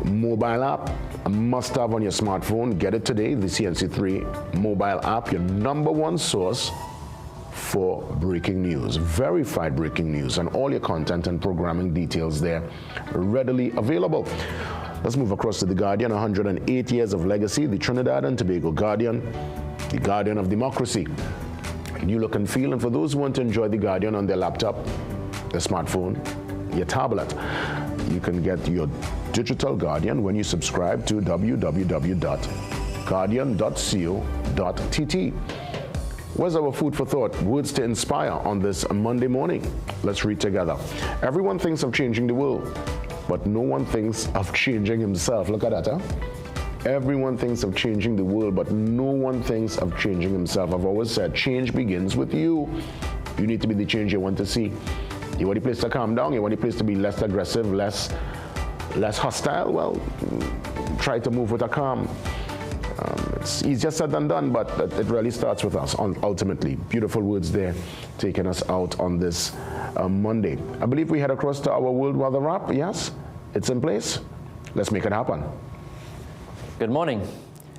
S1: mobile app. A must-have on your smartphone. Get it today, the CNC3 mobile app, your #1 source for breaking news, verified breaking news, and all your content and programming details there readily available. Let's move across to The Guardian. 108 years of legacy, the Trinidad and Tobago Guardian, the Guardian of democracy. New look and feel, and for those who want to enjoy The Guardian on their laptop, their smartphone, your tablet, you can get your digital Guardian when you subscribe to www.guardian.co.tt. Where's our food for thought? Words to inspire on this Monday morning. Let's read together. Everyone thinks of changing the world, but no one thinks of changing himself. Look at that, huh? Everyone thinks of changing the world, but no one thinks of changing himself. I've always said, change begins with you. You need to be the change you want to see. You want the place to calm down? You want the place to be less aggressive, less hostile? Well, try to move with a calm. It's easier said than done, but it really starts with us, ultimately. Beautiful words there, taking us out on this Monday. I believe we head across to our World Weather Wrap. Yes, it's in place. Let's make it happen.
S16: Good morning.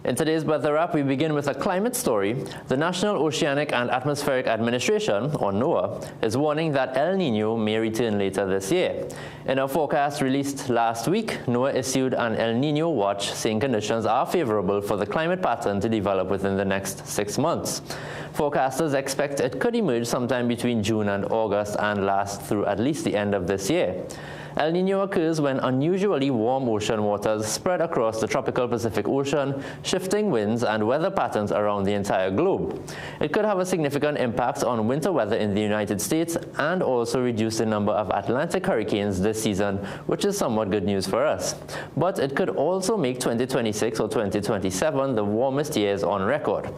S16: In today's Weather Wrap, we begin with a climate story. The National Oceanic and Atmospheric Administration, or NOAA, is warning that El Nino may return later this year. In a forecast released last week, NOAA issued an El Nino watch saying conditions are favorable for the climate pattern to develop within the next 6 months. Forecasters expect it could emerge sometime between June and August and last through at least the end of this year. El Nino occurs when unusually warm ocean waters spread across the tropical Pacific Ocean, shifting winds and weather patterns around the entire globe. It could have a significant impact on winter weather in the United States and also reduce the number of Atlantic hurricanes this season, which is somewhat good news for us. But it could also make 2026 or 2027 the warmest years on record.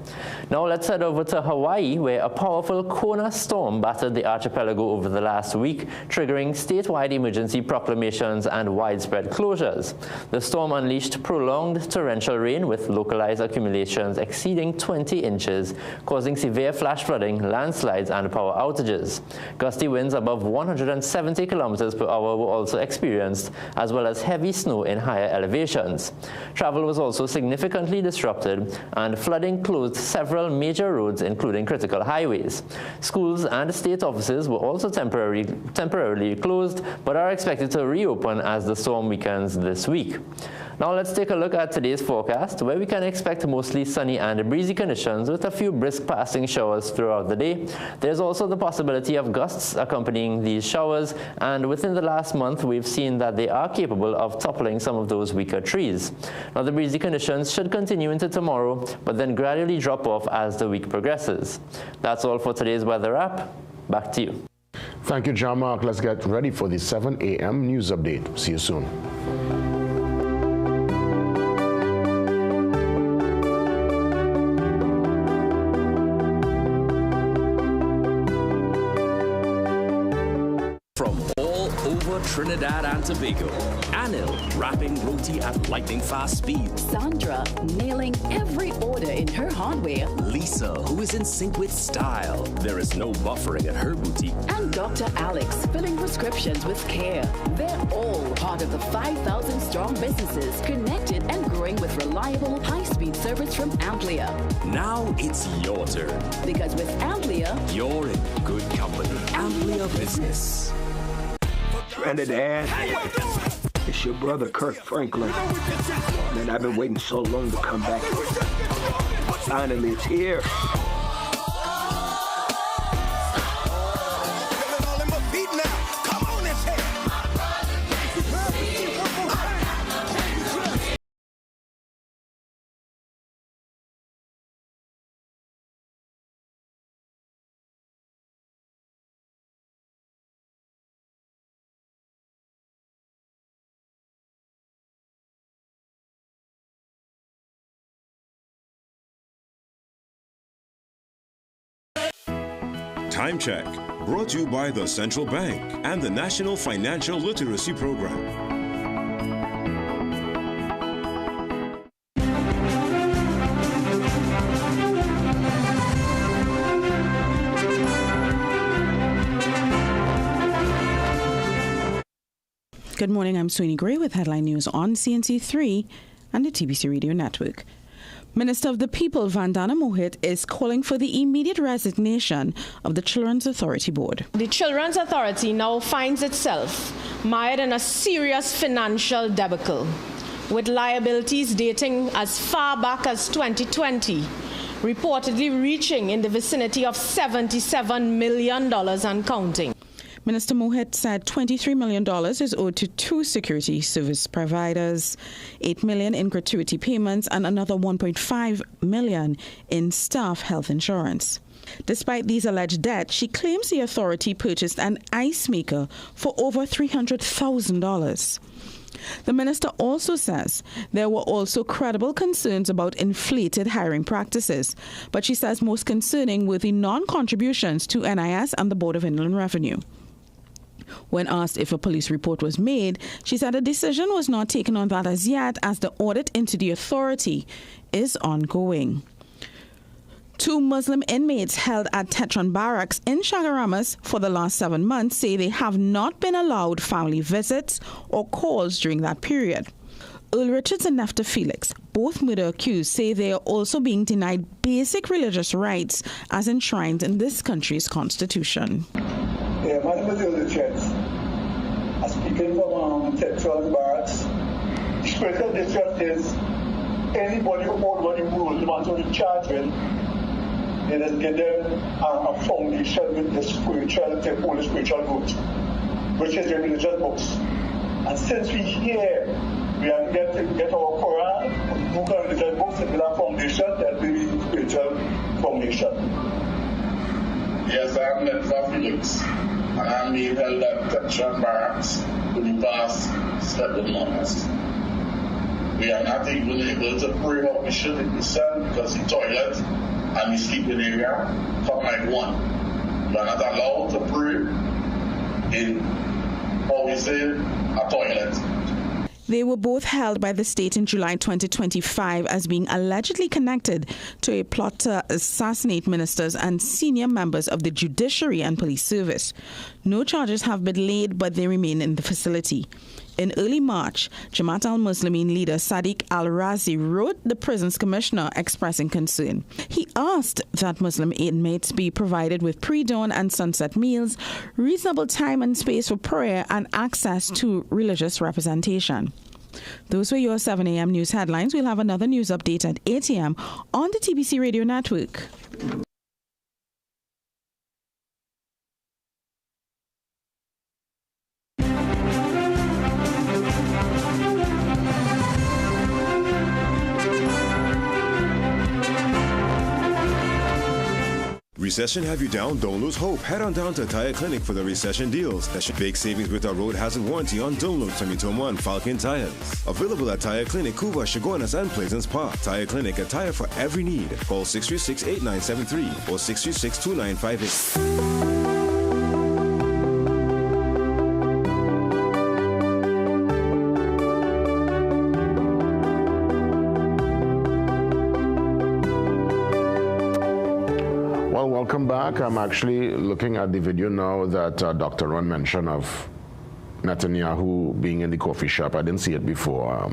S16: Now let's head over to Hawaii, where a powerful Kona storm battered the archipelago over the last week, triggering statewide emergency proclamations and widespread closures. The storm unleashed prolonged torrential rain with localized accumulations exceeding 20 inches, causing severe flash flooding, landslides, and power outages. Gusty winds above 170 kilometers per hour were also experienced, as well as heavy snow in higher elevations. Travel was also significantly disrupted, and flooding closed several major roads, including critical highways. Schools and state offices were also temporarily closed, but are expected to reopen as the storm weakens this week. Now let's take a look at today's forecast, where we can expect mostly sunny and breezy conditions with a few brisk passing showers throughout the day. There's also the possibility of gusts accompanying these showers, and within the last month we've seen that they are capable of toppling some of those weaker trees. Now the breezy conditions should continue into tomorrow, but then gradually drop off as the week progresses. That's all for today's weather wrap. Back to you.
S1: Thank you, John Mark. Let's get ready for the 7 a.m. news update. See you soon.
S10: From all over Trinidad and Tobago, Anil wrapping roti at lightning fast speed.
S17: Sandra nailing every order in her hardware.
S10: Lisa, who is in sync with style. There is no buffering at her boutique.
S17: And Dr. Alex filling prescriptions with care. They're all part of the 5,000 strong businesses connected and growing with reliable, high-speed service from Amplia.
S10: Now it's your turn.
S17: Because with Amplia,
S10: you're in good company. Amplia Business.
S18: Trinidad, it's your brother Kirk Franklin. Man, I've been waiting so long to come back. Finally, it's here.
S8: Time Check, brought to you by the Central Bank and the National Financial Literacy Program.
S19: Good morning, I'm Sweeney Gray with headline news on CNC3 and the TBC Radio Network. Minister of the People Vandana Mohit is calling for the immediate resignation of the Children's Authority Board.
S20: The Children's Authority now finds itself mired in a serious financial debacle, with liabilities dating as far back as 2020, reportedly reaching in the vicinity of $77 million and counting.
S19: Minister Mohit said $23 million is owed to 2 security service providers, $8 million in gratuity payments, and another $1.5 million in staff health insurance. Despite these alleged debts, she claims the authority purchased an ice maker for over $300,000. The minister also says there were also credible concerns about inflated hiring practices, but she says most concerning were the non-contributions to NIS and the Board of Inland Revenue. When asked if a police report was made, she said a decision was not taken on that as yet, as the audit into the authority is ongoing. 2 Muslim inmates held at Tetron Barracks in Chagaramas for the last 7 months say they have not been allowed family visits or calls during that period. Earl Richards and Nefta Felix, both murder accused, say they are also being denied basic religious rights as enshrined in this country's constitution.
S21: My name is Earl Richards. I'm speaking from Central Barracks. The special district is anybody who over the rules, the ones who are charged with, they just get them a foundation with the spiritual, take all the spiritual roots, which is the religious books. And since we here, we are get our Quran, look at religious books, and build a foundation that will be the spiritual foundation.
S22: Yes, I'm Netfa Felix, and I'm being held at Central Barracks for the past 7 months. We are not even able to pray what we should in the cell because the toilet and the sleeping area come like one. We are not allowed to pray in, how we say, a toilet.
S19: They were both held by the state in July 2025 as being allegedly connected to a plot to assassinate ministers and senior members of the judiciary and police service. No charges have been laid, but they remain in the facility. In early March, Jamaat al-Muslimin leader Sadiq al-Razi wrote the prison's commissioner expressing concern. He asked that Muslim inmates be provided with pre-dawn and sunset meals, reasonable time and space for prayer, and access to religious representation. Those were your 7 a.m. news headlines. We'll have another news update at 8 a.m. on the TBC Radio Network.
S8: Recession have you down? Don't lose hope. Head on down to Tire Clinic for the recession deals. That's big savings with our road hazard warranty on Dunlop 2021 Falcon tires. Available at Tire Clinic, Cuba, Chaguanas, and Pleasance Park. Tire Clinic, a tire for every need. Call 636-8973 or 636-2958.
S1: Welcome back. I'm actually looking at the video now that Dr. Ron mentioned of Netanyahu being in the coffee shop. I didn't see it before.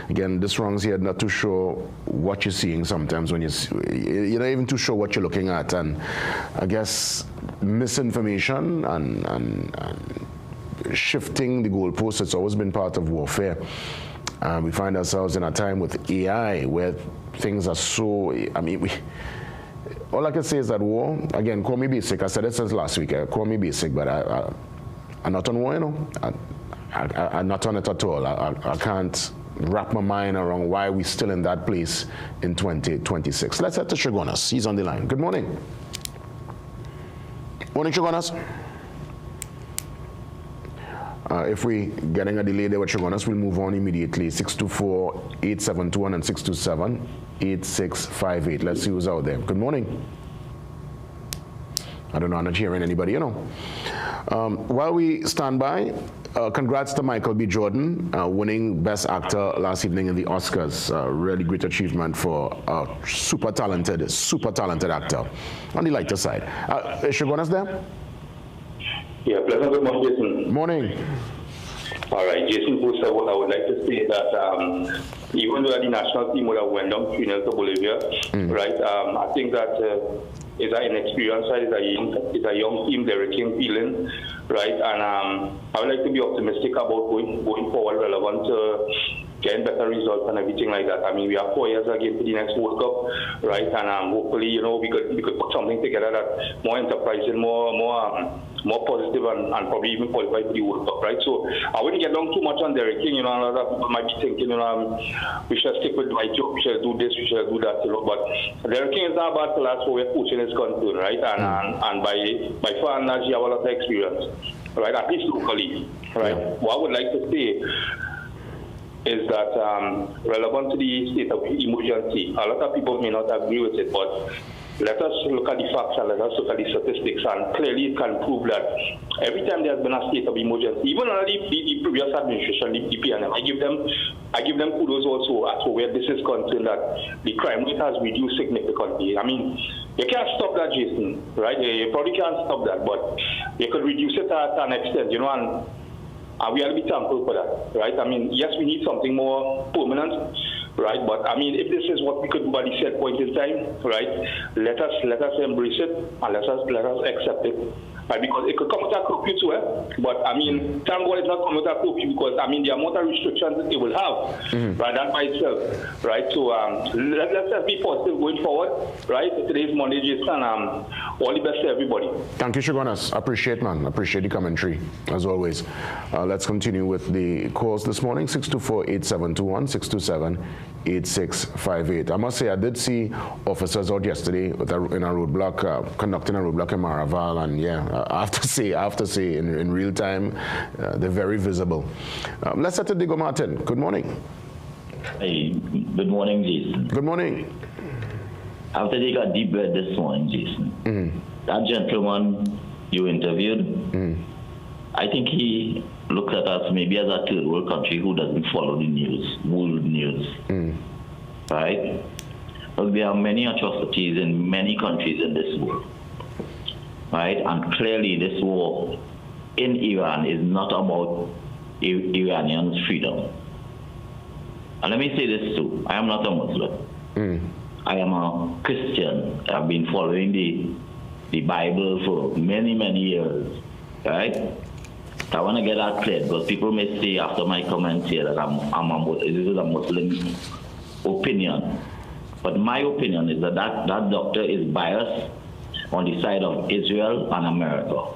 S1: Again, this runs here not too sure what you're seeing sometimes when you're not even too sure what you're looking at. And I guess misinformation and shifting the goalposts, it's always been part of warfare. We find ourselves in a time with AI where things are so, all I can say is that war, again, call me basic. I said it since last week. Call me basic, but I'm not on war, you know. I'm not on it at all. I can't wrap my mind around why we're still in that place in 2026. Let's head to Chaguanas. He's on the line. Good morning. Morning, Chaguanas. If we're getting a delay there with Chaguanas, we'll move on immediately. 624-8721 and 627-8658. Let's see who's out there. Good morning. I don't know, I'm not hearing anybody, you know. While we stand by, congrats to Michael B. Jordan, winning Best Actor last evening in the Oscars. Really great achievement for a super talented actor. On the lighter side. Is Chaguanas there?
S23: Yeah, pleasant good morning, Jason.
S1: Morning.
S23: All right, Jason Booster, what I would like to say that even though the national team would have went down 3-0 to Bolivia, right, I think that it's an inexperienced side, it's a young team, they're a team feeling, right, and I would like to be optimistic about going forward relevant to getting better results and everything like that. I mean, we have 4 years again to the next World Cup, right? And hopefully, you know, we could put something together that more enterprising, more positive, and probably even qualify for the World Cup, right? So I wouldn't get down too much on Derek King. You know, a lot of people might be thinking, you know, we should stick with Dwight York, we should do this, we should do that, you know. But Derek King is not bad for us where coaching is concerned, right? And by far and large, you have a lot of experience, right? At least locally, right? What I would like to say is that relevant to the state of emergency, a lot of people may not agree with it, but let us look at the facts and let us look at the statistics, and clearly it can prove that every time there has been a state of emergency, even under the previous administration, the PNM, I give them kudos also as to where this is concerned, that the crime rate has reduced significantly. I mean, you can't stop that, Jason, right? You probably can't stop that, but you could reduce it at an extent, you know, and we have to be thankful for that, right? I mean, yes, we need something more permanent, right? But I mean, if this is what we could do at the set point in time, right? Let us embrace it and let us accept it. Right, because it could come with a curfew too, but I mean, thank God it's not coming with a curfew because I mean the amount of restrictions it will have, right, that by itself, right. So let's just be positive going forward, right. Today's Monday, Jason. All the best to everybody.
S1: Thank you, Shogunas. Appreciate, man. Appreciate the commentary as always. Let's continue with the calls this morning. 624-8721, 627-8658. I must say I did see officers out yesterday with in a roadblock, conducting a roadblock in Maraval, and yeah. I have to say, in real time, they're very visible. Let's set to Diego Martin. Good morning.
S2: Hey, good morning, Jason.
S1: Good morning.
S2: After they got deep breath this morning, Jason, that gentleman you interviewed, I think he looks at us maybe as a third world country who doesn't follow the news, world news, right? But there are many atrocities in many countries in this world. Right, and clearly this war in Iran is not about Iranians' freedom. And let me say this too, I am not a Muslim. I am a Christian. I've been following the Bible for many, many years, right? I want to get that clear because people may say after my comments here that this is a Muslim opinion. But my opinion is that doctor is biased on the side of Israel and America.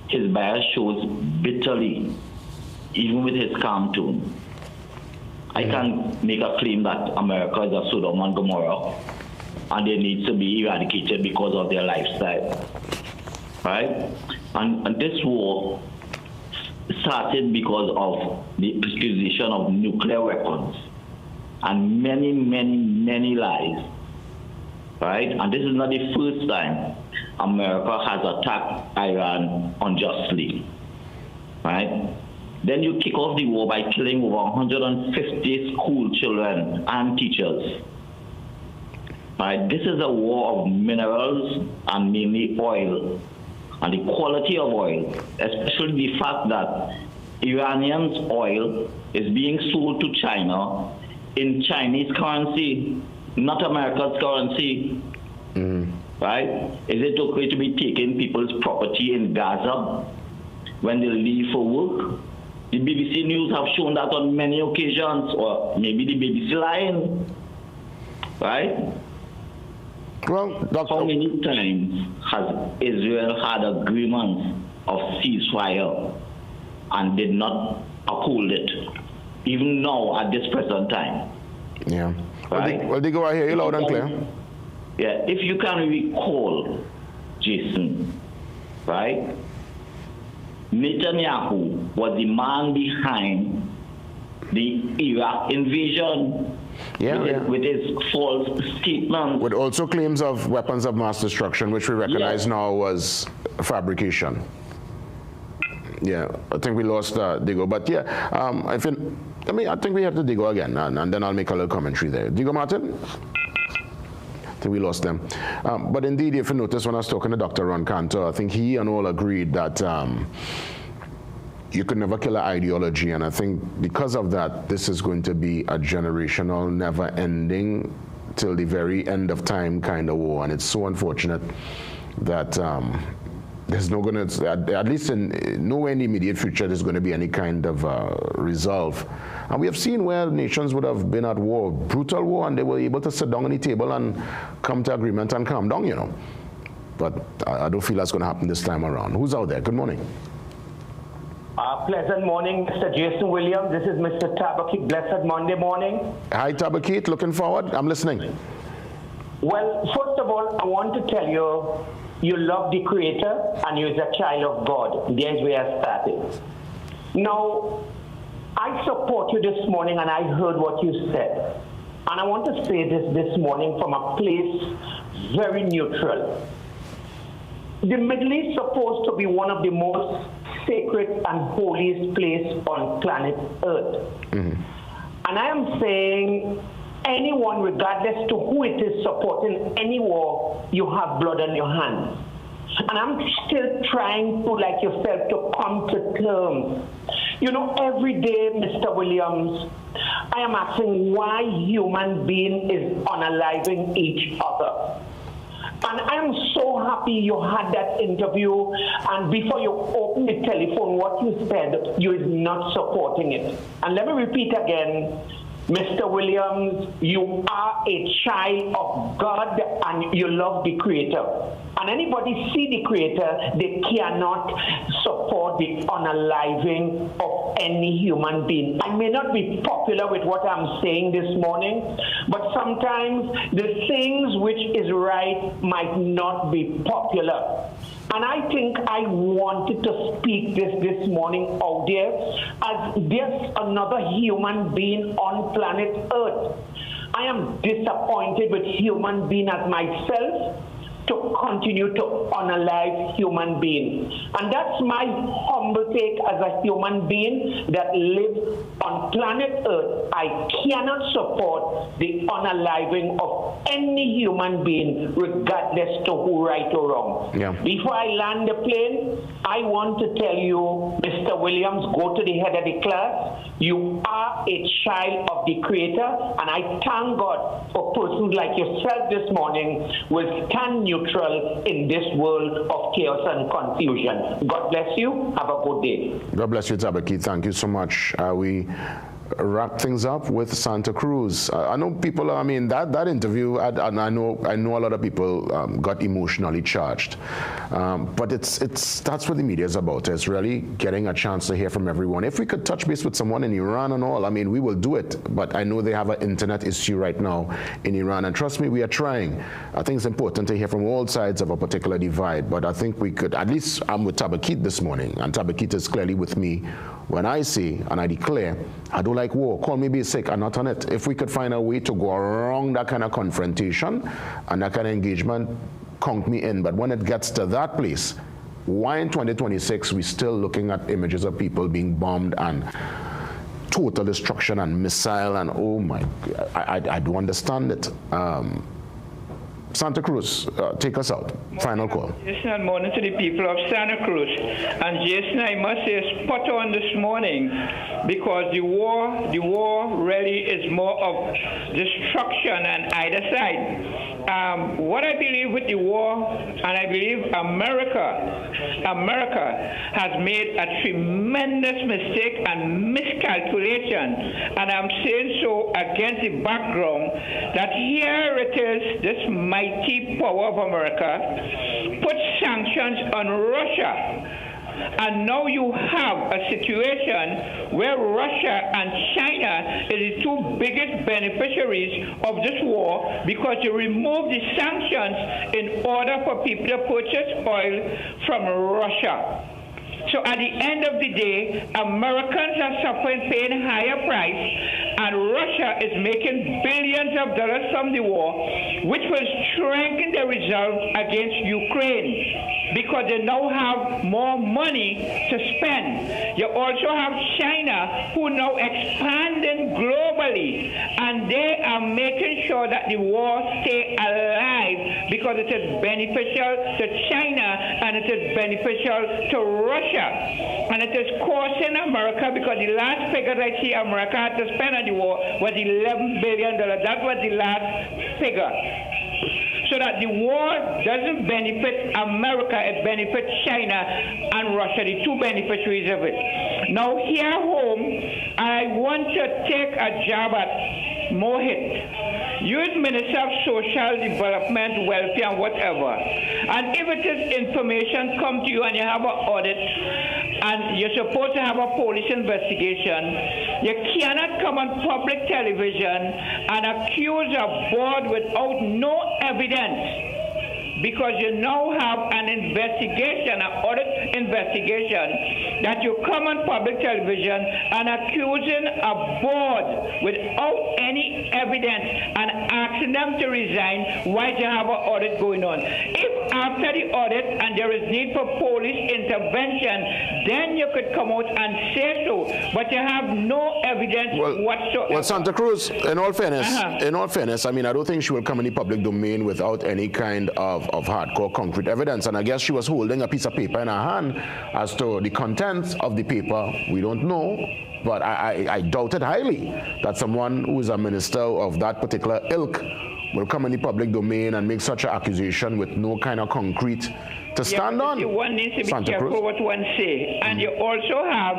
S2: His bias shows bitterly, even with his calm tone. I can make a claim that America is a Sodom and Gomorrah, and they need to be eradicated because of their lifestyle, right? And this war started because of the acquisition of nuclear weapons and many, many, many lies. Right? And this is not the first time America has attacked Iran unjustly. Right? Then you kick off the war by killing over 150 school children and teachers. Right? This is a war of minerals and mainly oil. And the quality of oil, especially the fact that Iranians' oil is being sold to China in Chinese currency, not America's currency, right? Is it okay to be taking people's property in Gaza when they leave for work? The BBC News have shown that on many occasions, or maybe the BBC lying, right?
S1: Well,
S2: how many times has Israel had agreements of ceasefire and did not uphold it, even now at this present time?
S1: Yeah.
S2: Right?
S1: Well, they go out here, you're loud and clear.
S2: Yeah, if you can recall, Jason, right? Netanyahu was the man behind the Iraq invasion with his false statements.
S1: With also claims of weapons of mass destruction, which we recognize now was fabrication. Yeah, I think we lost Diego, but yeah, I think we have to Diego again, and then I'll make a little commentary there. Diego Martin? I think we lost them. But indeed, if you notice, when I was talking to Dr. Ron Cantor, I think he and all agreed that you could never kill an ideology, and I think because of that, this is going to be a generational, never-ending, till the very end of time kind of war, and it's so unfortunate that there's no going to, at least nowhere in the immediate future, there's going to be any kind of resolve. And we have seen where nations would have been at war, brutal war, and they were able to sit down on the table and come to agreement and calm down, you know. But I don't feel that's going to happen this time around. Who's out there? Good morning.
S3: Pleasant morning, Mr. Jason Williams. This is Mr. Tabakit. Blessed Monday morning.
S1: Hi, Tabakit. Looking forward. I'm listening.
S3: Well, first of all, I want to tell you, you love the Creator and you're a child of God. There's where I started. Now, I support you this morning and I heard what you said. And I want to say this morning from a place very neutral. The Middle East is supposed to be one of the most sacred and holiest place on planet Earth. And I am saying anyone, regardless to who it is supporting any war, you have blood on your hands. And I'm still trying to, like yourself, to come to terms. You know, every day, Mr. Williams, I am asking why human being is unaliving each other. And I'm so happy you had that interview, and before you open the telephone, what you said, you is not supporting it. And let me repeat again, Mr. Williams, you are a child of God and you love the Creator. And anybody see the Creator, they cannot support the unaliving of any human being. I may not be popular with what I'm saying this morning, but sometimes the things which is right might not be popular. And I think I wanted to speak this morning out there as there's another human being on planet Earth. I am disappointed with human being as myself to continue to unalive human beings. And that's my humble take as a human being that lives on planet Earth. I cannot support the unaliving of any human being, regardless to who right or wrong.
S1: Yeah.
S3: Before I land the plane, I want to tell you, Mr. Williams, go to the head of the class. You are a child of the Creator, and I thank God for persons like yourself this morning will stand neutral in this world of chaos and confusion. God bless you. Have a good day.
S1: God bless you, Tabaki. Thank you so much. We wrap things up with Santa Cruz. I know people, I mean, that interview, and I know a lot of people got emotionally charged. But that's what the media is about. It's really getting a chance to hear from everyone. If we could touch base with someone in Iran and all, I mean, we will do it. But I know they have an internet issue right now in Iran. And trust me, we are trying. I think it's important to hear from all sides of a particular divide. But I think we could, at least I'm with Tabakit this morning, and Tabakit is clearly with me when I say and I declare, I don't like war. Call me basic, I'm not on it. If we could find a way to go around that kind of confrontation and that kind of engagement, count me in. But when it gets to that place, why in 2026 we're still looking at images of people being bombed and total destruction and missile and oh my, I don't understand it. Santa Cruz, take us out. Final call.
S4: Jason, and morning to the people of Santa Cruz. And Jason, I must say, spot on this morning, because the war really is more of destruction on either side. What I believe with the war, and I believe America has made a tremendous mistake and miscalculation, and I'm saying so against the background that here it is, this mighty power of America put sanctions on Russia. And now you have a situation where Russia and China is the two biggest beneficiaries of this war, because you remove the sanctions in order for people to purchase oil from Russia. So at the end of the day, Americans are suffering, paying higher price, and Russia is making billions of dollars from the war, which will strengthen the resolve against Ukraine, because they now have more money to spend. You also have China, who now expanding globally, and they are making sure that the war stay alive, because it is beneficial to China and it is beneficial to Russia. And it is costing America, because the last figure I see America had to spend on the war was $11 billion. That was the last figure. So that the war doesn't benefit America, it benefits China and Russia, the two beneficiaries of it. Now here home, I want to take a jab at Mohit, U.S. Minister of Social Development, Welfare, and whatever. And if it is information come to you and you have an audit and you're supposed to have a police investigation, you cannot come on public television and accuse a board without no evidence. Because you now have an investigation, an audit investigation, that you come on public television and accusing a board without any evidence and asking them to resign while you have an audit going on. If after the audit and and there is need for police intervention, then you could come out and say so. But you have no evidence whatsoever.
S1: Well, Santa Cruz, in all fairness, I mean, I don't think she will come in the public domain without any kind of hardcore concrete evidence. And I guess she was holding a piece of paper in her hand. As to the contents of the paper, we don't know. But I doubt it highly that someone who is a minister of that particular ilk will come in the public domain and make such an accusation with no kind of concrete to stand on.
S4: One needs to be
S1: Santa
S4: careful
S1: Cruz.
S4: what one say. And you also have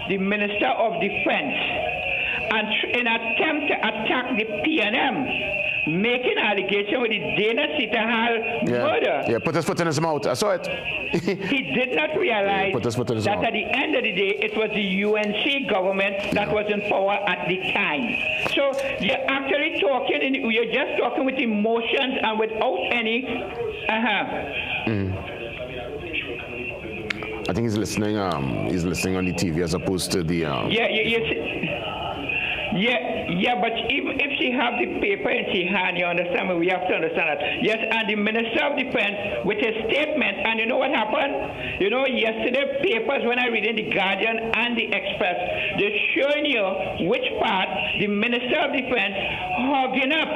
S4: the Minister of Defense, and in an attempt to attack the PNM, making allegation with the Dana Sitahal murder.
S1: Yeah, put his foot in his mouth. I saw it.
S4: He did not realize
S1: put his foot in his
S4: that
S1: mouth.
S4: at the end of the day, it was the UNC government that was in power at the time. So you're actually talking, you're just talking with emotions and without any.
S1: I think he's listening. He's listening on the TV as opposed to the.
S4: Yeah, but if she have the paper in her hand, you understand me? We have to understand that. Yes, and the Minister of Defense with a statement, and you know what happened? You know, yesterday papers, when I read in the Guardian and the Express, they're showing you which part the Minister of Defense hogging up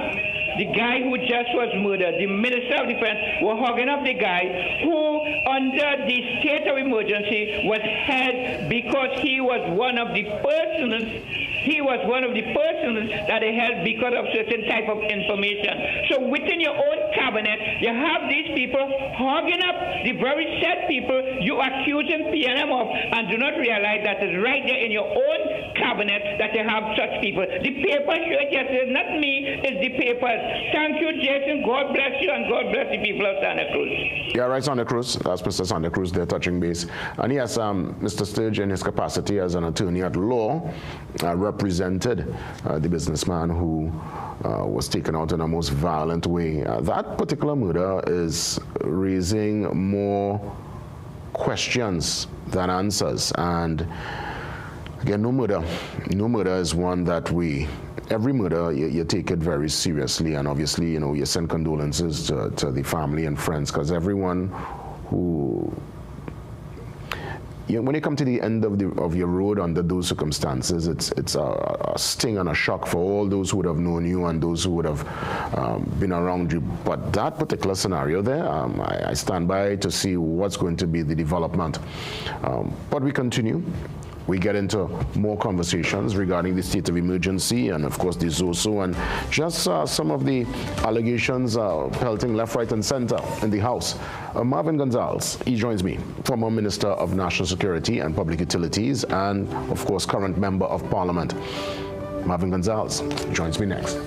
S4: the guy who just was murdered. The Minister of Defense was hogging up the guy who, under the state of emergency, was held because he was one of the persons. He was one of the persons that they held because of certain type of information. So within your own cabinet, you have these people hogging up the very said people you accusing PNM of, and do not realize that it's right there in your own cabinet that you have such people. The paper showed yesterday, not me, it's the papers. Thank you, Jason. God bless you, and God bless the people of Santa Cruz.
S1: Yeah, right, Santa Cruz. That's Mr. Santa Cruz there touching base. And yes, Mr. Sturge, in his capacity as an attorney at law, represented the businessman who was taken out in a most violent way. That particular murder is raising more questions than answers. And again, no murder is one that every murder, you take it very seriously. And obviously, you know, you send condolences to the family and friends, because everyone who, when you come to the end of your road under those circumstances, it's a sting and a shock for all those who would have known you and those who would have been around you. But that particular scenario there, I stand by to see what's going to be the development. But we continue. We get into more conversations regarding the state of emergency and, of course, the ZOSO and just some of the allegations pelting left, right, and center in the House. Marvin Gonzalez, he joins me, former Minister of National Security and Public Utilities and, of course, current Member of Parliament. Marvin Gonzalez joins me next.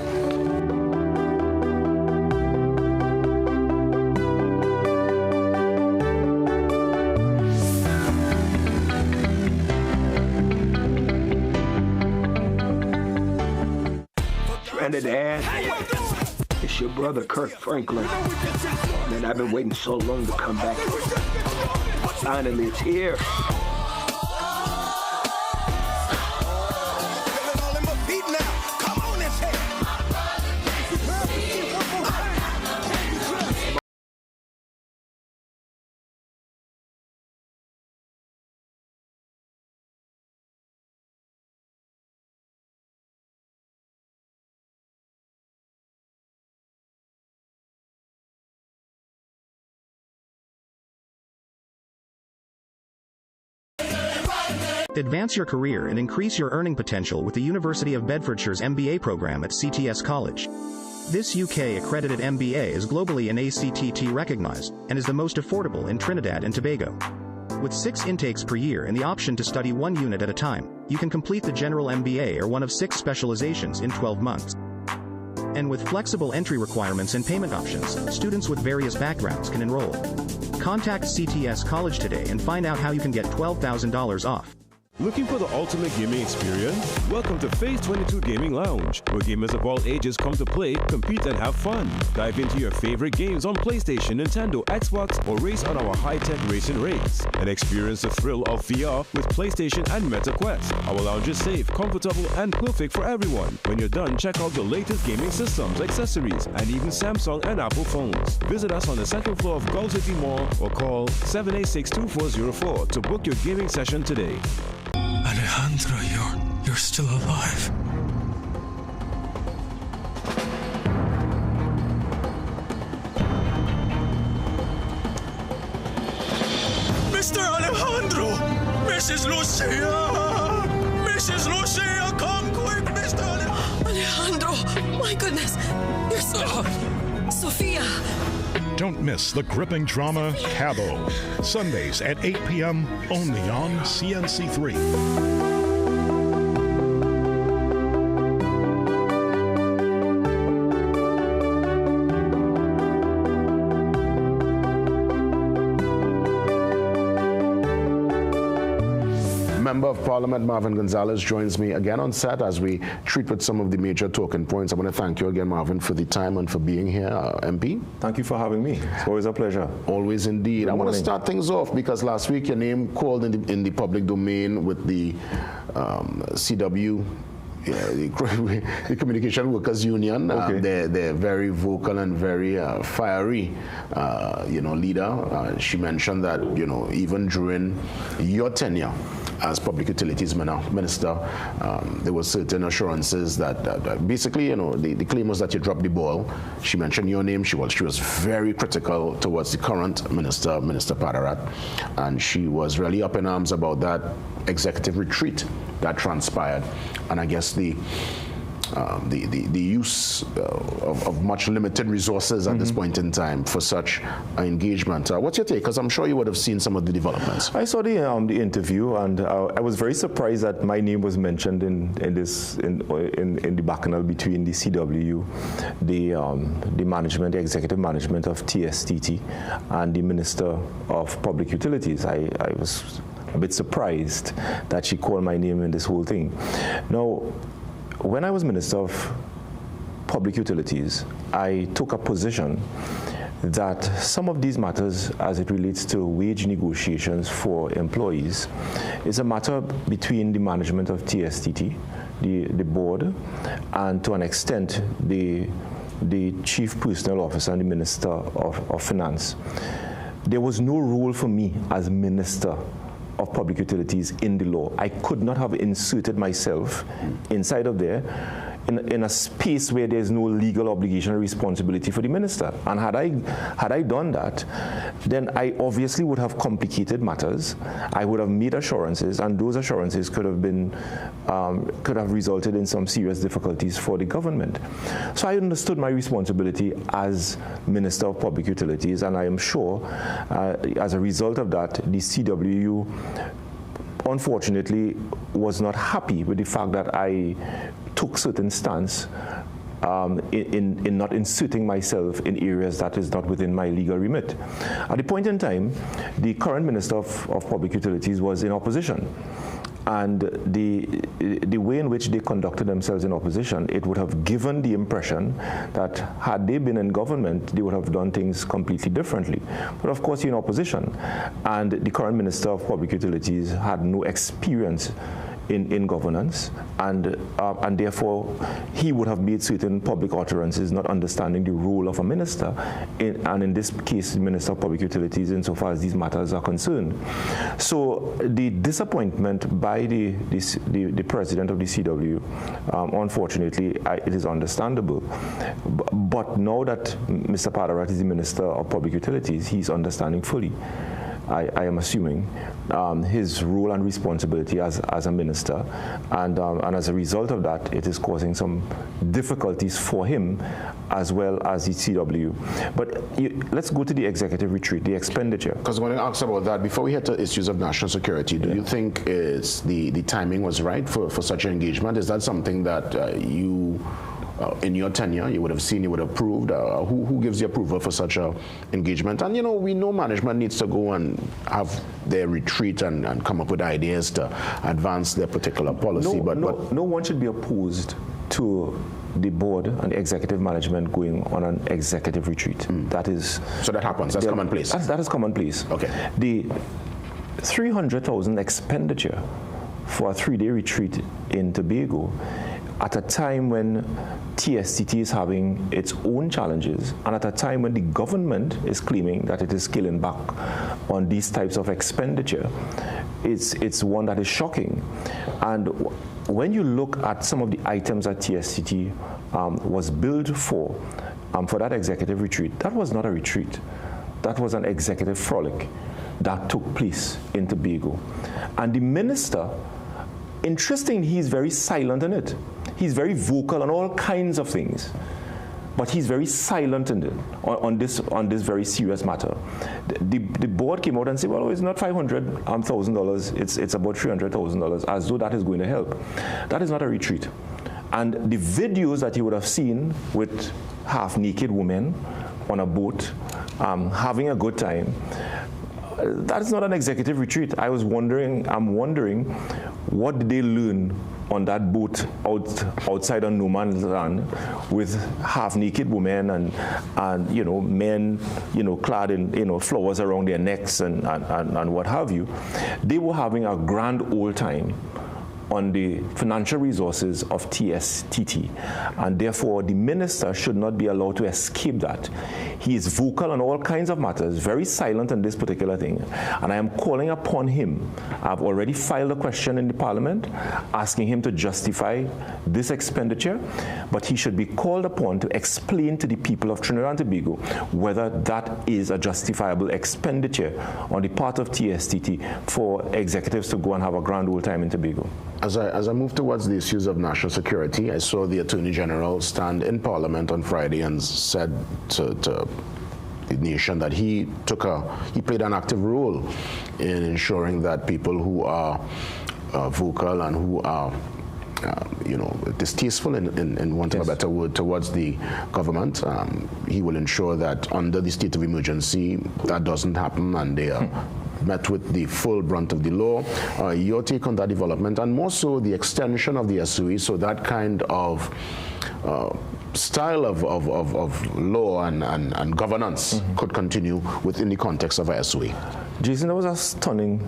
S18: Dad, it's your brother Kirk Franklin. Man, I've been waiting so long to come back. Finally, it's here.
S5: Advance your career and increase your earning potential with the University of Bedfordshire's MBA program at CTS College. This UK-accredited MBA is globally and ACTT recognized and is the most affordable in Trinidad and Tobago. With 6 intakes per year and the option to study 1 unit at a time, you can complete the general MBA or one of 6 specializations in 12 months. And with flexible entry requirements and payment options, students with various backgrounds can enroll. Contact CTS College today and find out how you can get $12,000 off.
S8: Looking for the ultimate gaming experience? Welcome to Phase 22 Gaming Lounge, where gamers of all ages come to play, compete, and have fun. Dive into your favorite games on PlayStation, Nintendo, Xbox, or race on our high-tech racing rigs. And experience the thrill of VR with PlayStation and Meta Quest. Our lounge is safe, comfortable, and perfect for everyone. When you're done, check out the latest gaming systems, accessories, and even Samsung and Apple phones. Visit us on the second floor of Gulf City Mall or call 786-2404 to book your gaming session today.
S6: Alejandro, you're still alive. Mr. Alejandro! Mrs. Lucia! Mrs. Lucia, come quick, Mr.
S7: Alejandro! My goodness! You're so... Sophia!
S9: Don't miss the gripping drama Cabo. Sundays at 8 p.m. only on CNC3.
S1: Member of Parliament Marvin Gonzalez joins me again on set as we treat with some of the major talking points. I want to thank you again, Marvin, for the time and for being here, MP.
S24: Thank you for having me. It's always a pleasure.
S1: Always indeed. I want to start things off because last week your name called in the public domain with the CW. Yeah, the Communication Workers Union. Okay. They're very vocal and very fiery, leader. She mentioned that, even during your tenure as Public Utilities Minister, there were certain assurances that basically, the claim was that you dropped the ball. She mentioned your name. She was very critical towards the current minister, Minister Padarat, and she was really up in arms about that executive retreat that transpired, and I guess the use of much limited resources at this point in time for such engagement. What's your take? Because I'm sure you would have seen some of the developments.
S24: I saw the interview, and I was very surprised that my name was mentioned in the bacchanal between the CW, the management, the executive management of TSTT, and the Minister of Public Utilities. I was a bit surprised that she called my name in this whole thing. Now, when I was Minister of Public Utilities, I took a position that some of these matters, as it relates to wage negotiations for employees, is a matter between the management of TSTT, the board, and to an extent, the Chief Personnel Officer and the Minister of Finance. There was no role for me as Minister of Public Utilities in the law. I could not have inserted myself inside of there in a space where there's no legal obligation or responsibility for the minister. And had I done that, then I obviously would have complicated matters. I would have made assurances, and those assurances could have resulted in some serious difficulties for the government. So I understood my responsibility as Minister of Public Utilities, and I am sure as a result of that, the CWU unfortunately was not happy with the fact that I took certain stance in not inserting myself in areas that is not within my legal remit. At the point in time, the current Minister of Public Utilities was in opposition. And the way in which they conducted themselves in opposition, it would have given the impression that had they been in government, they would have done things completely differently. But of course, you're in opposition. And the current Minister of Public Utilities had no experience in governance, and therefore he would have made certain public utterances not understanding the role of a minister, and in this case, the Minister of Public Utilities, insofar as these matters are concerned. So the disappointment by the president of the CW, unfortunately, it is understandable. But now that Mr. Padarat is the Minister of Public Utilities, he's understanding fully, I am assuming, his role and responsibility as a minister, and as a result of that, it is causing some difficulties for him as well as the CW. But let's go to the executive retreat, the expenditure.
S1: Because I want to ask about that. Before we head to issues of national security, do you think the timing was right for such an engagement? Is that something that you in your tenure, you would have seen, you would have approved. Who gives the approval for such a engagement? And we know management needs to go and have their retreat and come up with ideas to advance their particular policy.
S24: No one should be opposed to the board and the executive management going on an executive retreat. That is...
S1: So that happens, that's commonplace?
S24: That is commonplace.
S1: Okay.
S24: The $300,000 expenditure for a 3-day retreat in Tobago at a time when TSTT is having its own challenges and at a time when the government is claiming that it is scaling back on these types of expenditure, it's one that is shocking. And when you look at some of the items that TSTT was billed for that executive retreat, that was not a retreat. That was an executive frolic that took place in Tobago. And the minister, interesting, he's very silent in it. He's very vocal on all kinds of things, but he's very silent in it, on this very serious matter. The board came out and said, well, it's not $500,000, it's about $300,000, as though that is going to help. That is not a retreat. And the videos that you would have seen with half-naked women on a boat having a good time, that is not an executive retreat. I'm wondering, what did they learn on that boat outside on no man's land with half-naked women and men clad in flowers around their necks and what have you. They were having a grand old time on the financial resources of TSTT, and therefore the minister should not be allowed to escape that. He is vocal on all kinds of matters, very silent on this particular thing, and I am calling upon him. I've already filed a question in the parliament asking him to justify this expenditure, but he should be called upon to explain to the people of Trinidad and Tobago whether that is a justifiable expenditure on the part of TSTT for executives to go and have a grand old time in Tobago.
S1: As I move towards the issues of national security, I saw the Attorney General stand in Parliament on Friday and said to the nation that he played an active role in ensuring that people who are vocal and who are distasteful in want of a better word towards the government, he will ensure that under the state of emergency that doesn't happen and they are met with the full brunt of the law. Your take on that development, and more so the extension of the SOE, so that kind of style of law and governance could continue within the context of a SOE.
S24: Jason, that was a stunning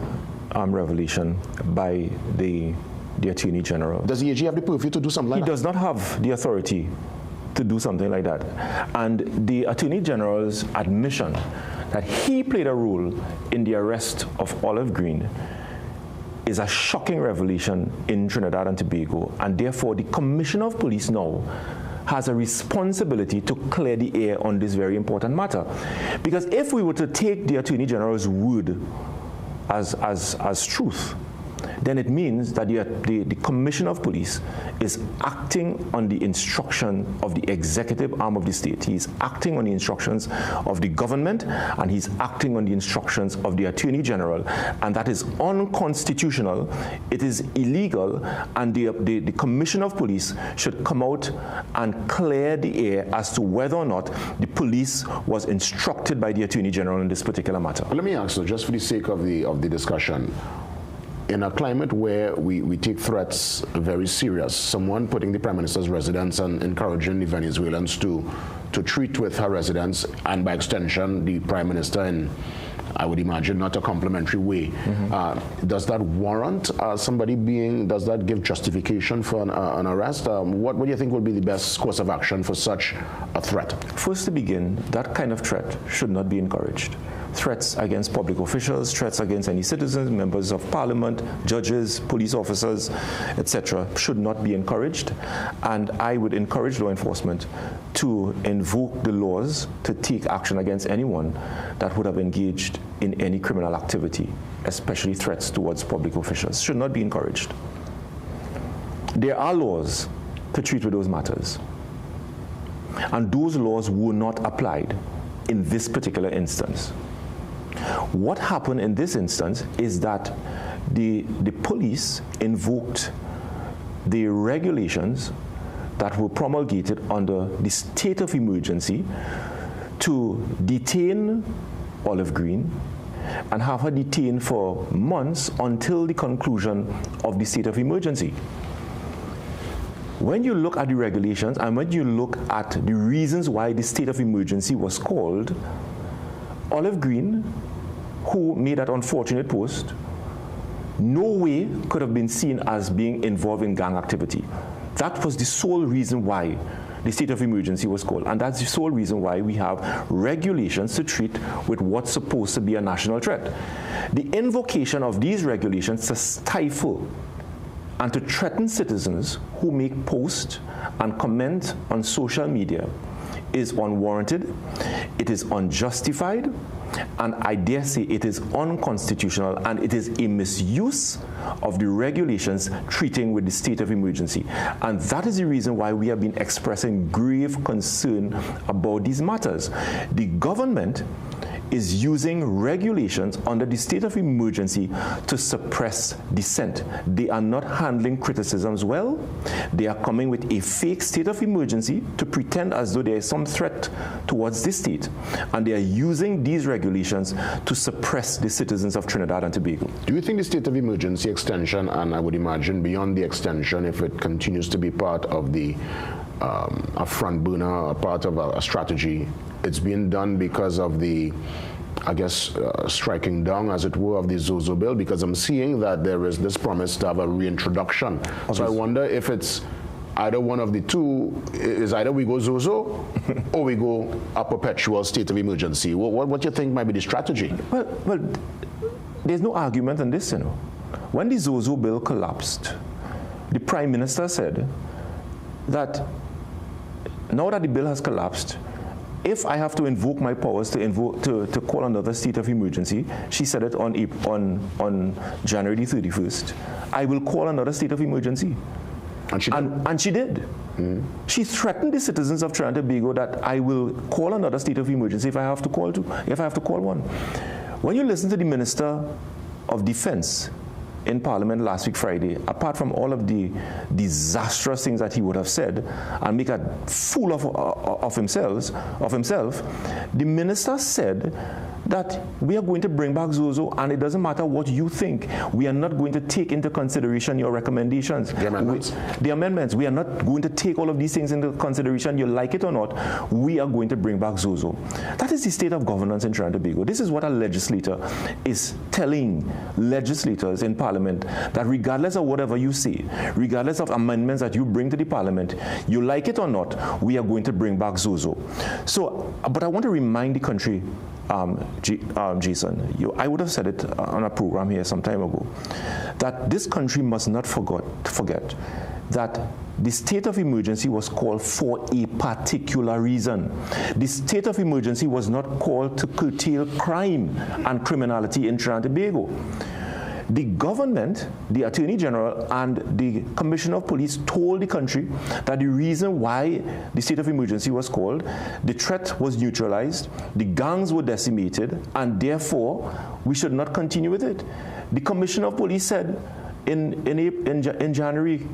S24: revelation by the Attorney General.
S1: Does the AG have the purview to do something like that?
S24: He does not have the authority to do something like that. And the Attorney General's admission that he played a role in the arrest of Olive Green is a shocking revelation in Trinidad and Tobago, and therefore the Commissioner of Police now has a responsibility to clear the air on this very important matter. Because if we were to take the Attorney General's word as truth, then it means that the Commissioner of Police is acting on the instruction of the executive arm of the state. He's acting on the instructions of the government, and he's acting on the instructions of the Attorney General, and that is unconstitutional. It is illegal, and the Commissioner of Police should come out and clear the air as to whether or not the police was instructed by the Attorney General in this particular matter.
S1: Let me ask you, just for the sake of the discussion, in a climate where we take threats very serious, someone putting the Prime Minister's residence and encouraging the Venezuelans to treat with her residents, and by extension the Prime Minister in, I would imagine, not a complimentary way. Does that warrant somebody does that give justification for an arrest? What do you think would be the best course of action for such a threat?
S24: First to begin, that kind of threat should not be encouraged. Threats against public officials, threats against any citizens, members of parliament, judges, police officers, etc., should not be encouraged. And I would encourage law enforcement to invoke the laws to take action against anyone that would have engaged in any criminal activity, especially threats towards public officials. Should not be encouraged. There are laws to treat with those matters, and those laws were not applied in this particular instance. What happened in this instance is that the police invoked the regulations that were promulgated under the state of emergency to detain Olive Green and have her detained for months until the conclusion of the state of emergency. When you look at the regulations and when you look at the reasons why the state of emergency was called, Olive Green, who made that unfortunate post, no way could have been seen as being involved in gang activity. That was the sole reason why the state of emergency was called, and that's the sole reason why we have regulations to treat with what's supposed to be a national threat. The invocation of these regulations to stifle and to threaten citizens who make posts and comment on social media is unwarranted, it is unjustified, and I dare say it is unconstitutional, and it is a misuse of the regulations treating with the state of emergency. And that is the reason why we have been expressing grave concern about these matters. The government is using regulations under the state of emergency to suppress dissent. They are not handling criticisms well. They are coming with a fake state of emergency to pretend as though there is some threat towards the state. And they are using these regulations to suppress the citizens of Trinidad and Tobago.
S1: Do you think the state of emergency extension, and I would imagine beyond the extension, if it continues to be part of the a front burner, a part of a strategy, it's being done because of the, I guess, striking down, as it were, of the Zozo bill? Because I'm seeing that there is this promise to have a reintroduction. So I wonder if it's either one of the two, is either we go Zozo or we go a perpetual state of emergency. What do you think might be the strategy?
S24: Well, there's no argument on this, you know. When the Zozo bill collapsed, the Prime Minister said that now that the bill has collapsed, if I have to invoke my powers to call another state of emergency, she said it on January 31st, I will call another state of emergency. And she did. Mm. She threatened the citizens of Trinidad and Tobago that I will call another state of emergency if I have to call one. When you listen to the Minister of Defense in Parliament last week Friday, apart from all of the disastrous things that he would have said and make a fool of himself, the minister said that we are going to bring back Zozo, and it doesn't matter what you think. We are not going to take into consideration your recommendations. The amendments. We are not going to take all of these things into consideration. You like it or not, we are going to bring back Zozo. That is the state of governance in Trinidad and Tobago. This is what a legislator is telling legislators in Parliament, that regardless of whatever you say, regardless of amendments that you bring to the Parliament, you like it or not, we are going to bring back Zozo. So, but I want to remind the country, Jason, I would have said it on a program here some time ago, that this country must not forget that the state of emergency was called for a particular reason. The state of emergency was not called to curtail crime and criminality in Trinidad and Tobago. The government, the Attorney General, and the Commissioner of Police told the country that the reason why the state of emergency was called, the threat was neutralized, the gangs were decimated, and therefore we should not continue with it. The Commissioner of Police said in January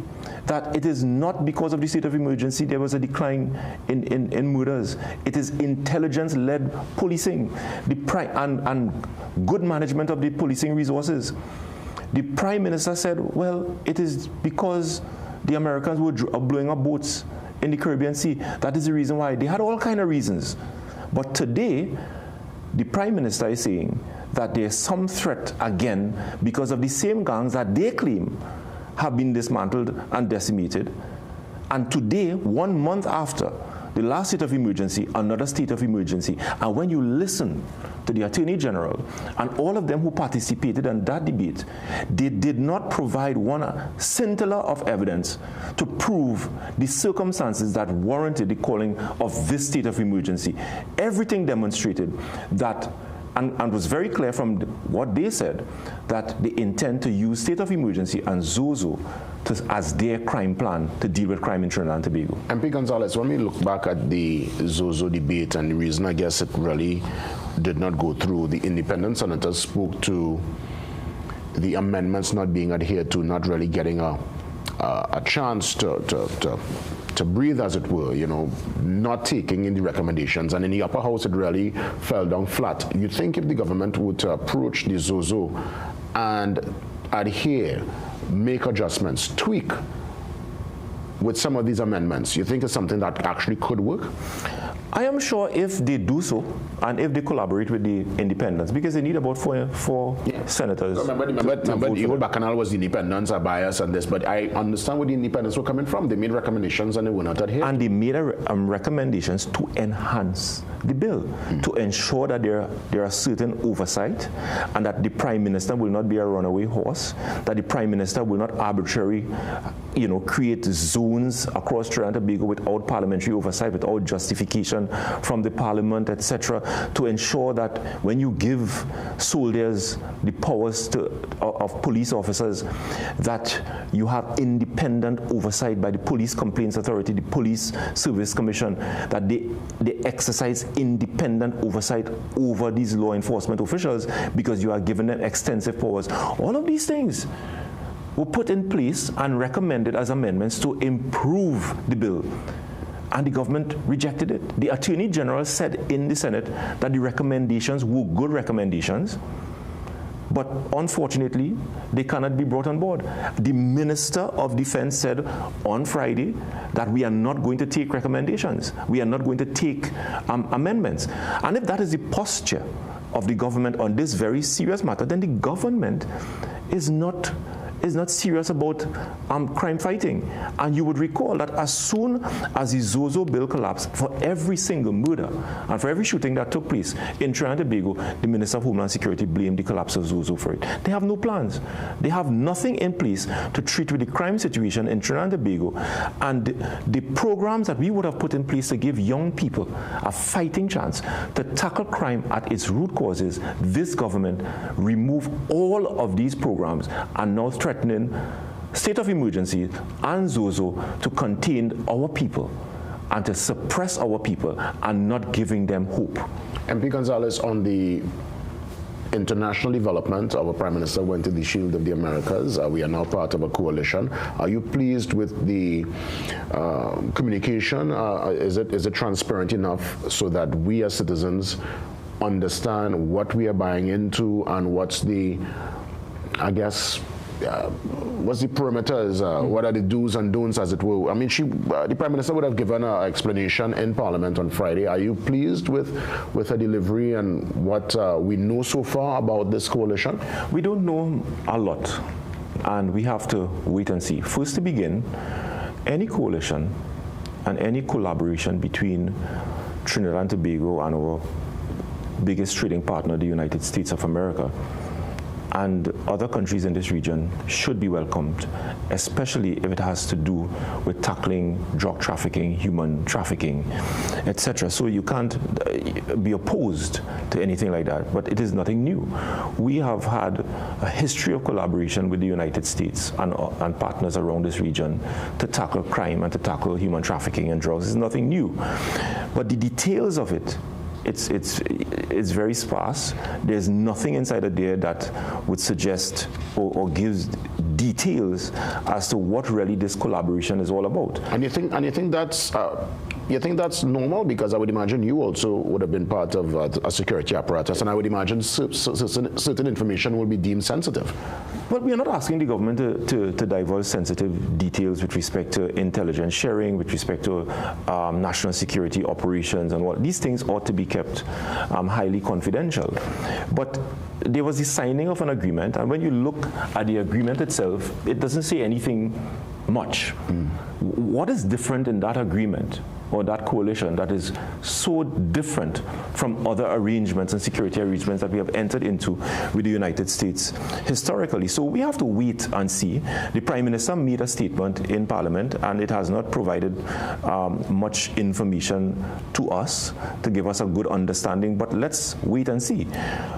S24: that it is not because of the state of emergency there was a decline in murders. It is intelligence-led policing and good management of the policing resources. The Prime Minister said, well, it is because the Americans were blowing up boats in the Caribbean Sea. That is the reason why. They had all kinds of reasons. But today, the Prime Minister is saying that there's some threat again because of the same gangs that they claim have been dismantled and decimated. And today, 1 month after the last state of emergency, another state of emergency. And when you listen to the Attorney General and all of them who participated in that debate, they did not provide one scintilla of evidence to prove the circumstances that warranted the calling of this state of emergency. Everything demonstrated that, and was very clear from what they said, that they intend to use state of emergency and Zozo as their crime plan to deal with crime in Trinidad and Tobago.
S1: MP Gonzalez, when we look back at the Zozo debate, and the reason I guess it really did not go through, the independent senators spoke to the amendments not being adhered to, not really getting a chance to to breathe, as it were, you know, not taking in the recommendations, and in the upper house it really fell down flat. You think if the government would approach the Zozo and adhere, make adjustments, tweak with some of these amendments, you think it's something that actually could work?
S24: I am sure if they do so, and if they collaborate with the independents, because they need about four senators.
S1: Remember the old Bacchanal was the independents are biased and this, but I understand where the independents were coming from. They made recommendations and they were not adhered.
S24: And they made recommendations to enhance the bill, to ensure that there are certain oversight, and that the Prime Minister will not be a runaway horse, that the Prime Minister will not arbitrarily, you know, create zones across Trinidad and Tobago without parliamentary oversight, without justification from the Parliament, etc., to ensure that when you give soldiers the powers of police officers, that you have independent oversight by the Police Complaints Authority, the Police Service Commission, that they exercise independent oversight over these law enforcement officials, because you are giving them extensive powers. All of these things were put in place and recommended as amendments to improve the bill. And the government rejected it. The Attorney General said in the Senate that the recommendations were good recommendations, but unfortunately, they cannot be brought on board. The Minister of Defense said on Friday that we are not going to take recommendations. We are not going to take amendments. And if that is the posture of the government on this very serious matter, then the government is not serious about crime fighting. And you would recall that as soon as the Zozo bill collapsed, for every single murder and for every shooting that took place in Trinidad and Tobago, the Minister of Homeland Security blamed the collapse of Zozo for it. They have no plans. They have nothing in place to treat with the crime situation in Trinidad and Tobago. And the programs that we would have put in place to give young people a fighting chance to tackle crime at its root causes, this government removed all of these programs and now threatening state of emergency and Zozo to contain our people and to suppress our people and not giving them hope.
S1: MP Gonzalez, on the international development, our Prime Minister went to the Shield of the Americas. We are now part of a coalition. Are you pleased with the communication? Is it transparent enough so that we as citizens understand what we are buying into and what's the, I guess, what's the perimeters, what are the do's and don'ts, as it were? I mean, the Prime Minister would have given an explanation in Parliament on Friday. Are you pleased with her delivery and what we know so far about this coalition?
S24: We don't know a lot, and we have to wait and see. First, to begin, any coalition and any collaboration between Trinidad and Tobago and our biggest trading partner, the United States of America, and other countries in this region should be welcomed, especially if it has to do with tackling drug trafficking, human trafficking, etc. So you can't be opposed to anything like that, but it is nothing new. We have had a history of collaboration with the United States and partners around this region to tackle crime and to tackle human trafficking and drugs. It's nothing new. But the details of it, it's very sparse. There's nothing inside of there that would suggest or gives details as to what really this collaboration is all about.
S1: And you think that's normal? Because I would imagine you also would have been part of a security apparatus, and I would imagine certain information will be deemed sensitive.
S24: But we are not asking the government to divulge sensitive details with respect to intelligence sharing, with respect to national security operations and what. These things ought to be kept highly confidential. But there was the signing of an agreement, and when you look at the agreement itself, it doesn't say anything much. What is different in that agreement or that coalition that is so different from other arrangements and security arrangements that we have entered into with the United States historically? So we have to wait and see. The Prime Minister made a statement in Parliament, and it has not provided much information to us to give us a good understanding, but let's wait and see.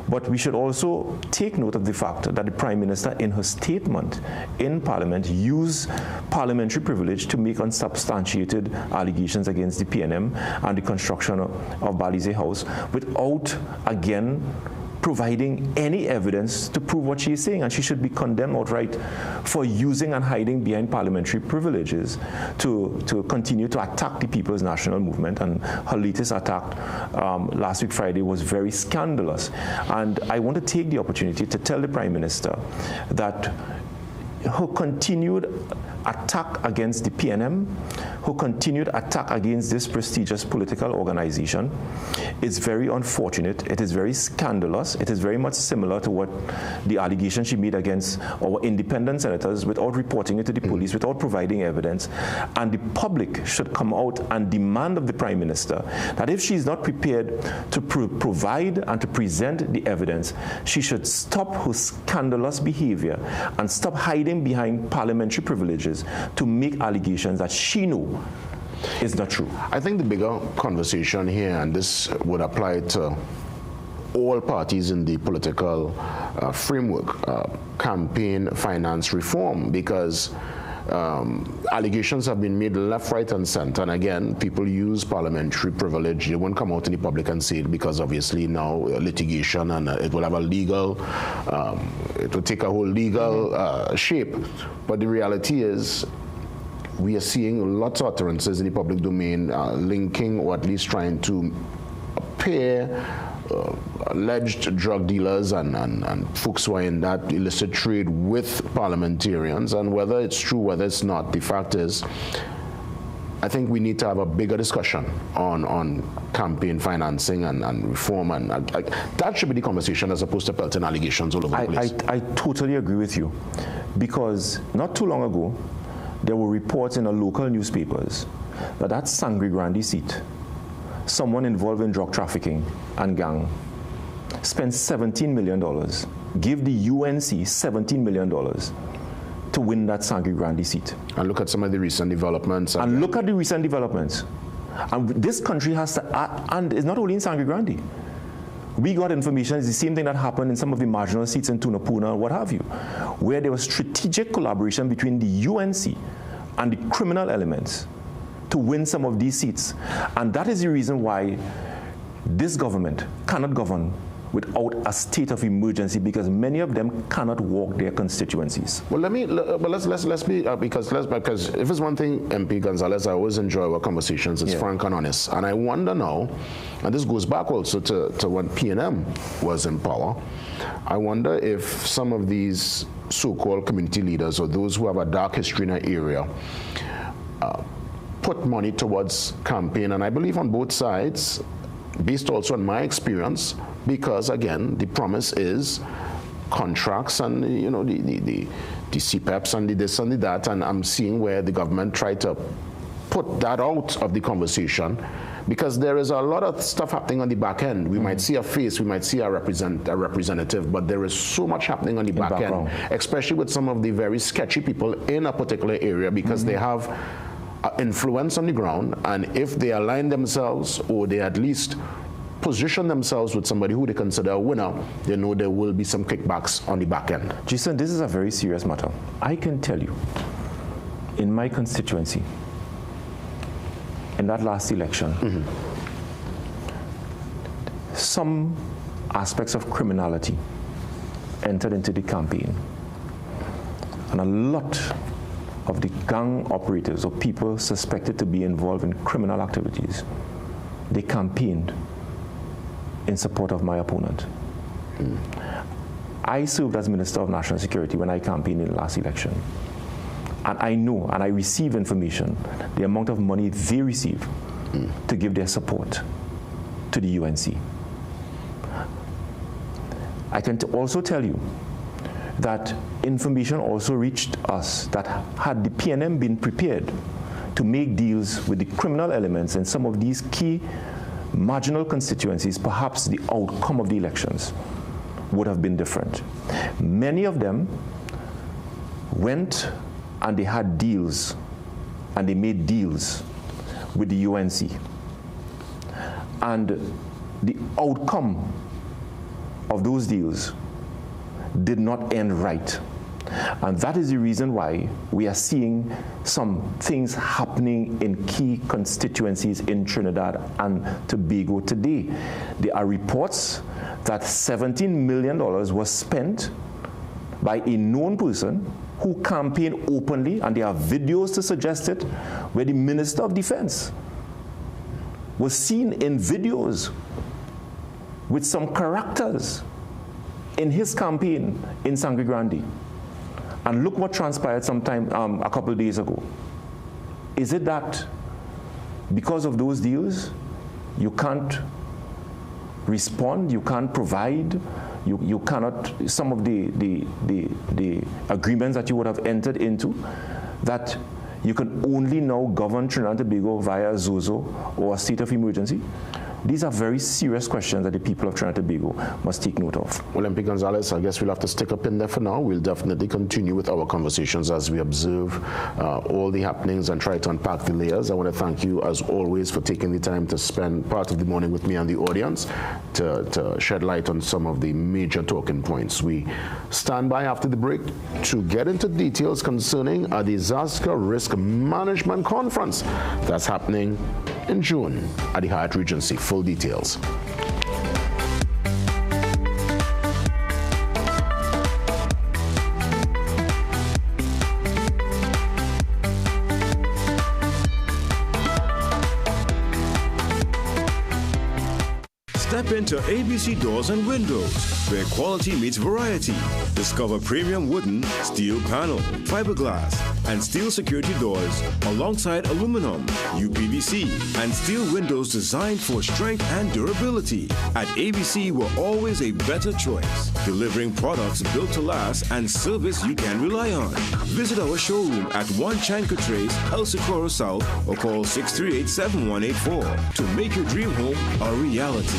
S24: But we should also take note of the fact that the Prime Minister in her statement in Parliament used parliamentary privilege to make unsubstantiated allegations against the PNM and the construction of Balize House without, again, providing any evidence to prove what she is saying, and she should be condemned outright for using and hiding behind parliamentary privileges to continue to attack the People's National Movement. And her latest attack last week Friday was very scandalous. And I want to take the opportunity to tell the Prime Minister that her continued attack against the PNM, her continued attack against this prestigious political organization is very unfortunate. It is very scandalous. It is very much similar to what the allegation she made against our independent senators without reporting it to the police, without providing evidence. And the public should come out and demand of the Prime Minister that if she is not prepared to provide and to present the evidence, she should stop her scandalous behavior and stop hiding behind parliamentary privileges to make allegations that she knew is not true.
S1: I think the bigger conversation here, and this would apply to all parties in the political framework, campaign finance reform, because allegations have been made left, right, and center. And again, people use parliamentary privilege. They won't come out in the public and say it because obviously now litigation and it will have a legal, it will take a whole legal shape. But the reality is, we are seeing lots of utterances in the public domain linking or at least trying to pair alleged drug dealers and folks who are in that illicit trade with parliamentarians, and whether it's true, whether it's not, the fact is, I think we need to have a bigger discussion on campaign financing and reform, and that should be the conversation as opposed to pelting allegations all over the place.
S24: I totally agree with you, because not too long ago, there were reports in our local newspapers that Sangre Grande seat, someone involved in drug trafficking and gang, spent $17 million, give the UNC $17 million to win that Sangre Grande seat.
S1: And look at some of the recent developments.
S24: And look at the recent developments. And this country has to, and it's not only in Sangre Grande. We got information, it's the same thing that happened in some of the marginal seats in Tunapuna, what have you, where there was strategic collaboration between the UNC and the criminal elements to win some of these seats. And that is the reason why this government cannot govern without a state of emergency, because many of them cannot walk their constituencies.
S1: Well, let's be because if it's one thing, MP Gonzalez, I always enjoy our conversations. It's frank and honest, and I wonder now, and this goes back also to when PNM was in power. I wonder if some of these so-called community leaders or those who have a dark history in an area put money towards campaign, and I believe on both sides, based also on my experience, because again, the promise is contracts and the CPEPs and the this and the that, and I'm seeing where the government tried to put that out of the conversation, because there is a lot of stuff happening on the back end. We might see a face, we might see a representative, but there is so much happening on the back end, especially with some of the very sketchy people in a particular area, because they have influence on the ground, and if they align themselves or they at least position themselves with somebody who they consider a winner, they know there will be some kickbacks on the back end.
S24: Jason, this is a very serious matter. I can tell you, in my constituency, in that last election, some aspects of criminality entered into the campaign, and a lot of the gang operators or people suspected to be involved in criminal activities, they campaigned in support of my opponent. I served as Minister of National Security when I campaigned in the last election. And I know, and I receive information, the amount of money they receive to give their support to the UNC. I can also tell you that information also reached us that had the PNM been prepared to make deals with the criminal elements in some of these key marginal constituencies, perhaps the outcome of the elections would have been different. Many of them went and they had deals, and they made deals with the UNC. And the outcome of those deals did not end right. And that is the reason why we are seeing some things happening in key constituencies in Trinidad and Tobago today. There are reports that $17 million was spent by a known person who campaigned openly, and there are videos to suggest it, where the Minister of Defense was seen in videos with some characters in his campaign in Sangre Grande. And look what transpired a couple of days ago. Is it that because of those deals, you can't respond, you can't provide, you cannot, some of the agreements that you would have entered into, that you can only now govern Trinidad and Tobago via Zozo or a state of emergency? These are very serious questions that the people of Trinidad and Tobago must take note of.
S1: Well, MP Gonzalez, I guess we'll have to stick up in there for now. We'll definitely continue with our conversations as we observe all the happenings and try to unpack the layers. I want to thank you, as always, for taking the time to spend part of the morning with me and the audience to shed light on some of the major talking points. We stand by after the break to get into details concerning a disaster risk management conference that's happening in June at the Hyatt Regency. Full details.
S8: Step into ABC Doors and Windows, where quality meets variety. Discover premium wooden, steel panel, fiberglass, and steel security doors alongside aluminum, UPVC, and steel windows designed for strength and durability. At ABC, we're always a better choice, delivering products built to last and service you can rely on. Visit our showroom at 1 Chanka Trace, El Socorro South, or call 638-7184 to make your dream home a reality.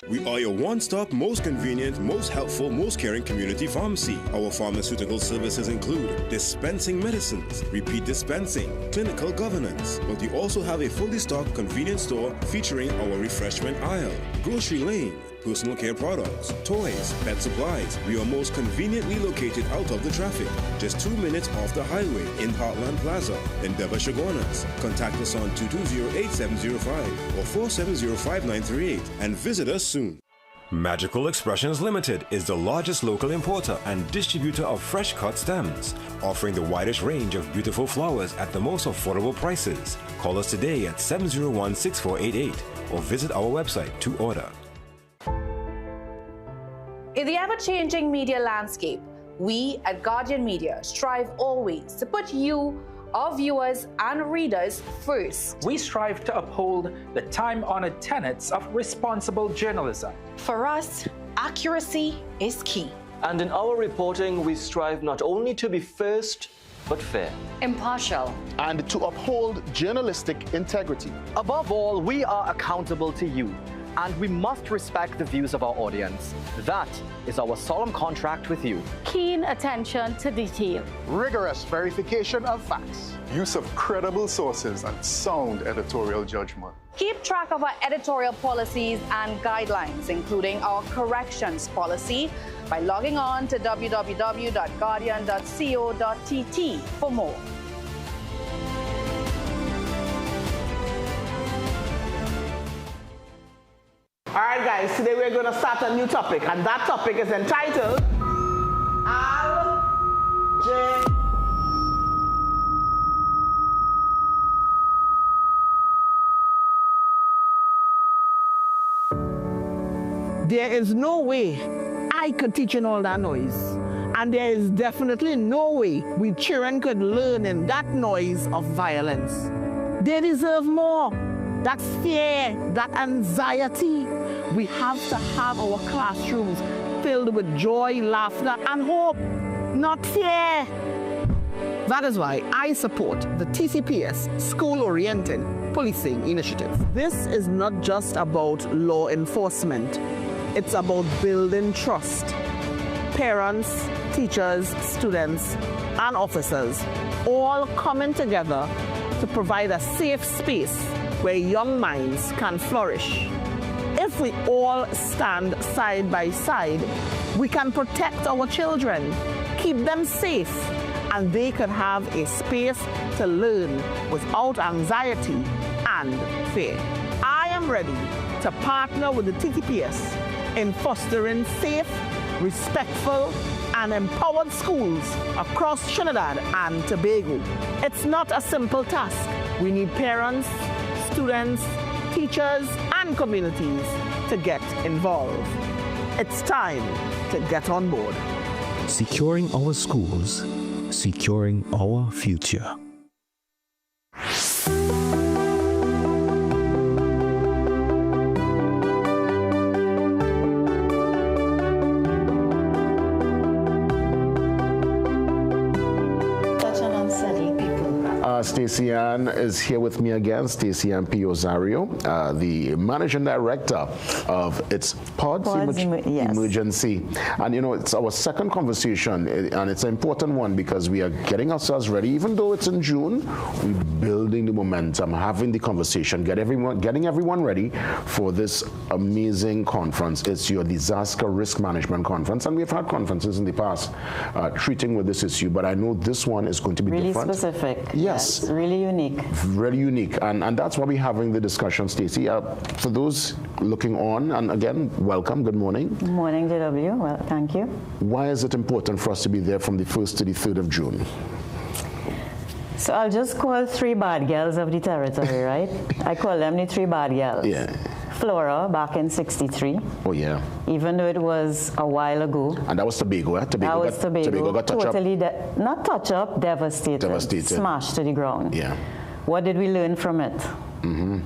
S8: We are your one-stop, most convenient, most helpful, most caring community pharmacy. Our pharmaceutical services include dispensing medicines, repeat dispensing, clinical governance, but we also have a fully stocked convenience store featuring our refreshment aisle, grocery lane, personal care products, toys, pet supplies. We are most conveniently located out of the traffic, just 2 minutes off the highway in Heartland Plaza, Endeavor, Chaguanas. Contact us on 220-8705 or 470-5938 and visit us soon. Magical Expressions Limited is the largest local importer and distributor of fresh cut stems, offering the widest range of beautiful flowers at the most affordable prices. Call us today at 701-6488 or visit our website to order.
S11: In the ever-changing media landscape, we at Guardian Media strive always to put you, our viewers and readers, first.
S12: We strive to uphold the time-honored tenets of responsible journalism.
S13: For us, accuracy is key.
S14: And in our reporting, we strive not only to be first, but fair,
S13: impartial,
S25: and to uphold journalistic integrity.
S26: Above all, we are accountable to you, and we must respect the views of our audience. That is our solemn contract with you.
S27: Keen attention to detail.
S25: Rigorous verification of facts.
S28: Use of credible sources and sound editorial judgment.
S11: Keep track of our editorial policies and guidelines, including our corrections policy, by logging on to www.guardian.co.tt for more.
S29: All right, guys, today we're going to start a new topic, and that topic is entitled There is no way I could teach in all that noise. And there is definitely no way we children could learn in that noise of violence. They deserve more. That fear, that anxiety. We have to have our classrooms filled with joy, laughter, and hope, not fear. That is why I support the TCPS school-oriented policing initiative. This is not just about law enforcement. It's about building trust. Parents, teachers, students, and officers all coming together to provide a safe space where young minds can flourish. If we all stand side by side, we can protect our children, keep them safe, and they can have a space to learn without anxiety and fear. I am ready to partner with the TTPS in fostering safe, respectful, and empowered schools across Trinidad and Tobago. It's not a simple task. We need parents, students, teachers, and communities to get involved. It's time to get on board.
S10: Securing our schools, securing our future.
S1: Stacey Ann is here with me again. Stacey Ann P. Osario, the managing director of its Pods Emergency. And you know, it's our second conversation, and it's an important one because we are getting ourselves ready. Even though it's in June, we're building the momentum, having the conversation, getting everyone ready for this amazing conference. It's your Disaster Risk Management Conference, and we've had conferences in the past treating with this issue, but I know this one is going to be
S15: really
S1: different.
S15: Specific.
S1: Yes.
S15: Really unique.
S1: Really unique, and that's why we're having the discussion, Stacey. For those looking on, and again, welcome, good morning.
S15: Good morning, JW. Well, thank you.
S1: Why is it important for us to be there from the 1st to the 3rd of June?
S15: So I'll just call 3 bad girls of the territory, right? I call them the 3 bad girls.
S1: Yeah.
S15: Flora back in '63.
S1: Oh yeah.
S15: Even though it was a while ago.
S1: And that was Tobago, eh?
S15: That was Tobago.
S1: Tobago got touch
S15: totally
S1: up.
S15: Not touch up, devastated. Smashed to the ground.
S1: Yeah.
S15: What did we learn from it?
S1: Mm-hmm.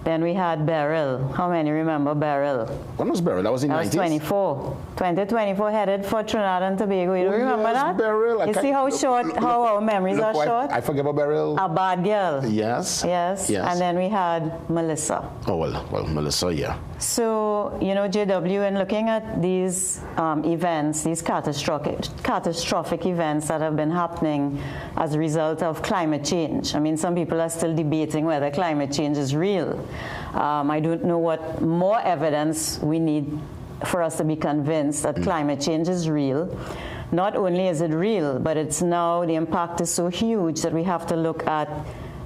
S15: Then we had Beryl. How many remember Beryl?
S1: When was Beryl? That was in the 90s?
S15: That was 2024 headed for Trinidad and Tobago. You don't remember that?
S1: Beryl.
S15: You see how short, how our memories are short?
S1: I forget about Beryl.
S15: A bad girl.
S1: Yes.
S15: Yes. And then we had Melissa.
S1: Oh, well, Melissa, yeah.
S15: So, you know, JW, in looking at these events, these catastrophic events that have been happening as a result of climate change. I mean, some people are still debating whether climate change is real. I don't know what more evidence we need for us to be convinced that climate change is real. Not only is it real, but it's now, the impact is so huge that we have to look at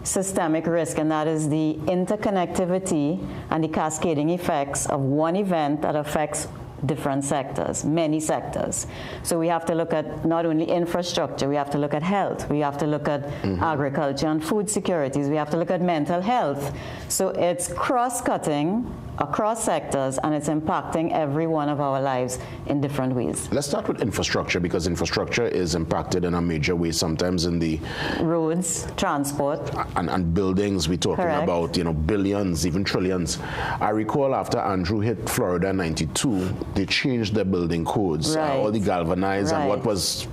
S15: systemic risk, and that is the interconnectivity and the cascading effects of one event that affects different sectors, many sectors. So we have to look at not only infrastructure, we have to look at health, we have to look at agriculture and food securities, we have to look at mental health. So it's cross-cutting across sectors, and it's impacting every one of our lives in different ways.
S1: Let's start with infrastructure, because infrastructure is impacted in a major way, sometimes in the
S15: roads, transport,
S1: and buildings. We're talking about, you know, billions, even trillions. I recall after Andrew hit Florida in '92, they changed their building codes, all the galvanized, and what was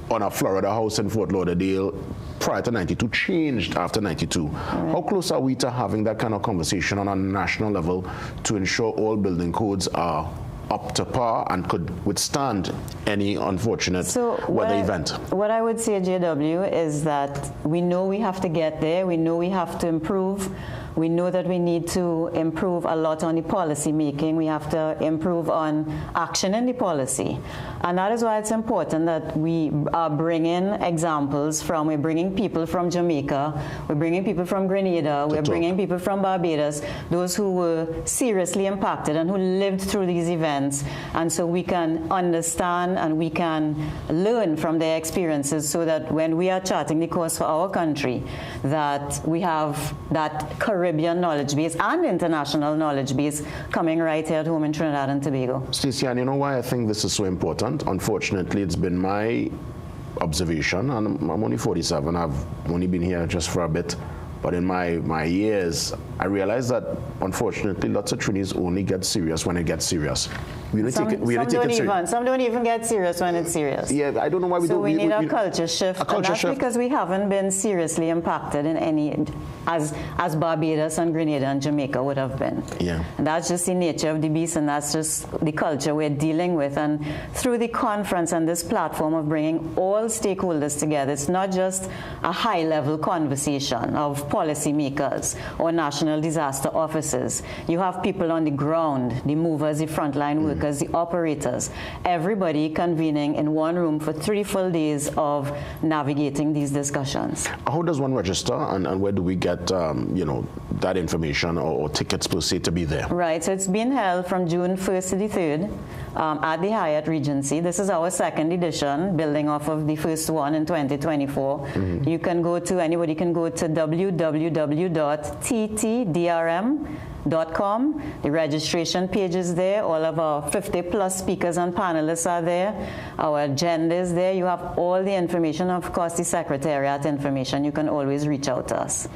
S1: on a Florida house in Fort Lauderdale prior to '92 changed after '92. How close are we to having that kind of conversation on a national level to ensure all building codes are up to par and could withstand any unfortunate weather event?
S15: What I would say, JW, is that we know we have to get there. We know we have to improve. We know that we need to improve a lot on the policy making. We have to improve on action in the policy. And that is why it's important that we are bringing examples from, we're bringing people from Jamaica, we're bringing people from Grenada, we're bringing people from Barbados, those who were seriously impacted and who lived through these events. And so we can understand and we can learn from their experiences, so that when we are charting the course for our country, that we have that Caribbean knowledge base and international knowledge base coming right here at home in Trinidad and Tobago.
S1: Stacey, and you know why I think this is so important? Unfortunately, it's been my observation, and I'm only 47, I've only been here just for a bit, but in my years, I realized that unfortunately lots of Trinis only get serious when it gets serious. Some
S15: don't even get serious when it's serious.
S1: Yeah, I don't know why we don't.
S15: So we need a culture shift. And that's because we haven't been seriously impacted in any, as Barbados and Grenada and Jamaica would have been.
S1: Yeah.
S15: And that's just the nature of the beast, and that's just the culture we're dealing with. And through the conference and this platform of bringing all stakeholders together, it's not just a high-level conversation of policymakers or national disaster officers. You have people on the ground, the movers, the frontline workers, the operators, everybody convening in one room for 3 full days of navigating these discussions.
S1: How does one register, and where do we get, you know, that information or tickets per se to be there?
S15: Right, so it's been held from June 1st to the 3rd at the Hyatt Regency. This is our second edition, building off of the first one in 2024. You can go to, anybody can go to www.ttdrm.com. The registration page is there. All of our 50+ speakers and panelists are there. Our agenda is there. You have all the information, of course, the Secretariat information. You can always reach out to us.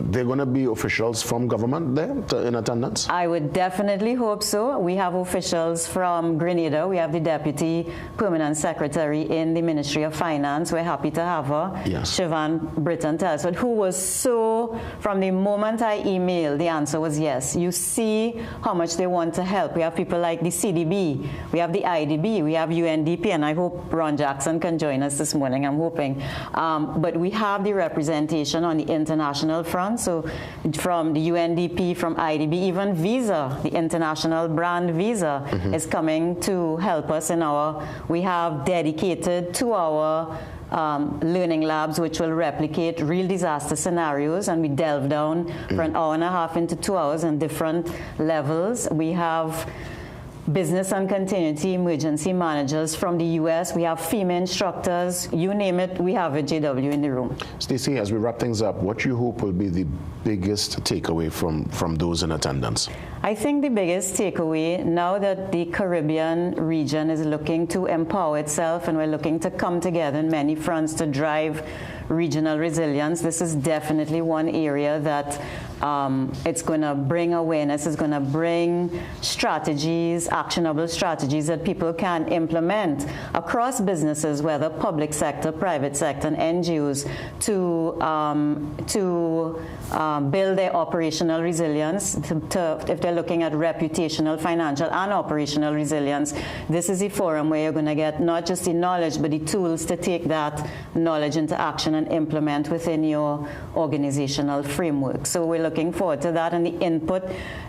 S1: They're going to be officials from government there in attendance?
S15: I would definitely hope so. We have officials from Grenada. We have the Deputy Permanent Secretary in the Ministry of Finance. We're happy to have her.
S1: Yes.
S15: Siobhan Britton-Telsford, who was so, from the moment I emailed, the answer was yes. You see how much they want to help. We have people like the CDB, we have the IDB, we have UNDP, and I hope Ron Jackson can join us this morning, I'm hoping. But we have the representation on the international front. So from the UNDP, from IDB, even Visa, the international brand Visa, is coming to help us in our, we have dedicated 2-hour learning labs which will replicate real disaster scenarios, and we delve down for an hour and a half into 2 hours in different levels. We have business and continuity emergency managers from the US. We have female instructors. You name it, we have a JW in the room.
S1: Stacey, as we wrap things up, what you hope will be the biggest takeaway from those in attendance?
S15: I think the biggest takeaway, now that the Caribbean region is looking to empower itself and we're looking to come together in many fronts to drive regional resilience, this is definitely one area that it's going to bring awareness, it's going to bring strategies, actionable strategies that people can implement across businesses, whether public sector, private sector, and NGOs, to build their operational resilience. If they're looking at reputational, financial, and operational resilience, this is a forum where you're going to get not just the knowledge, but the tools to take that knowledge into action and implement within your organizational framework. So we're looking forward to that, and the input.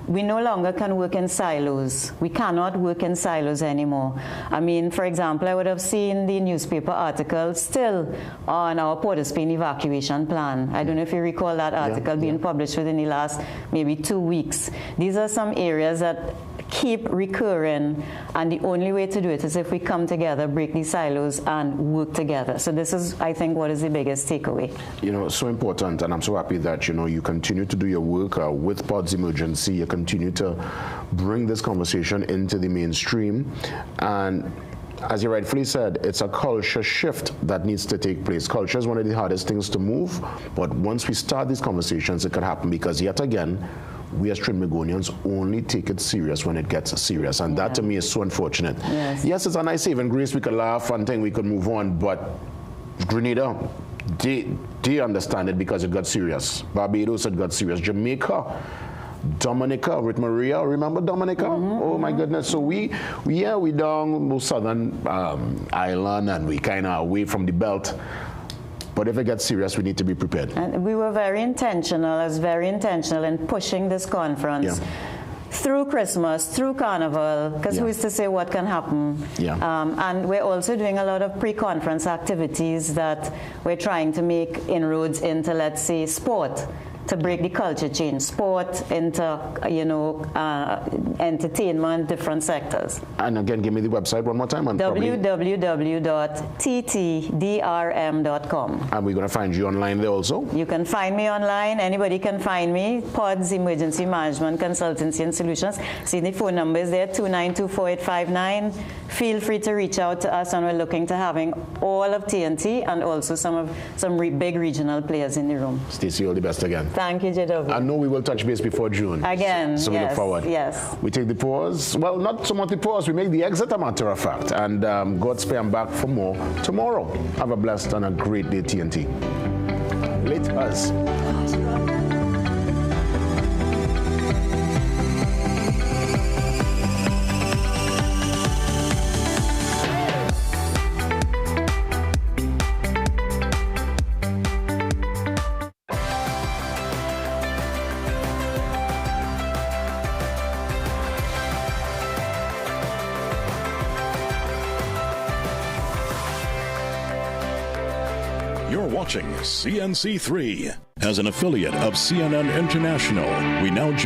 S15: We no longer can work in silos. We cannot work in silos anymore. I mean, for example, I would have seen the newspaper article still on our Port of Spain evacuation plan. I don't know if you recall that article being published within the last maybe 2 weeks. These are some areas that keep recurring, and the only way to do it is if we come together, break these silos, and work together. So this is, I think, what is the biggest takeaway.
S1: You know, so important, and I'm so happy that, you know, you continue to do your work with PODS Emergency. You continue to bring this conversation into the mainstream, and as you rightfully said, it's a culture shift that needs to take place. Culture is one of the hardest things to move, but once we start these conversations, it could happen, because yet again, we as Trinbagonians only take it serious when it gets serious, and that to me is so unfortunate. Yes, it's a nice saving grace, we could laugh and think we could move on, but Grenada, they understand it because it got serious. Barbados, it got serious. Jamaica, Dominica with Maria, remember Dominica? Oh my goodness. So we down southern island, and we kind of away from the belt. But if it gets serious, we need to be prepared.
S15: And we were very intentional, I was very intentional in pushing this conference through Christmas, through Carnival, because who is to say what can happen? And we're also doing a lot of pre-conference activities that we're trying to make inroads into, let's say, sport, to break the culture change, sport into, you know, entertainment, different sectors.
S1: And again, give me the website one more time.
S15: www.ttdrm.com.
S1: And we're going to find you online there also?
S15: You can find me online. Anybody can find me. PODS Emergency Management Consultancy and Solutions. See the phone number is there, 2924859. Feel free to reach out to us, and we're looking to having all of TNT and also some big regional players in the room.
S1: Stacey, all the best again.
S15: Thank you, JW.
S1: I know we will touch base before June.
S15: Again,
S1: so we look forward.
S15: Yes.
S1: We take the pause. Well, not so much the pause. We make the exit, a matter of fact. And God spare I'm back for more tomorrow. Have a blessed and a great day, TNT. Laters.
S9: You're watching CNC3. As an affiliate of CNN International, we now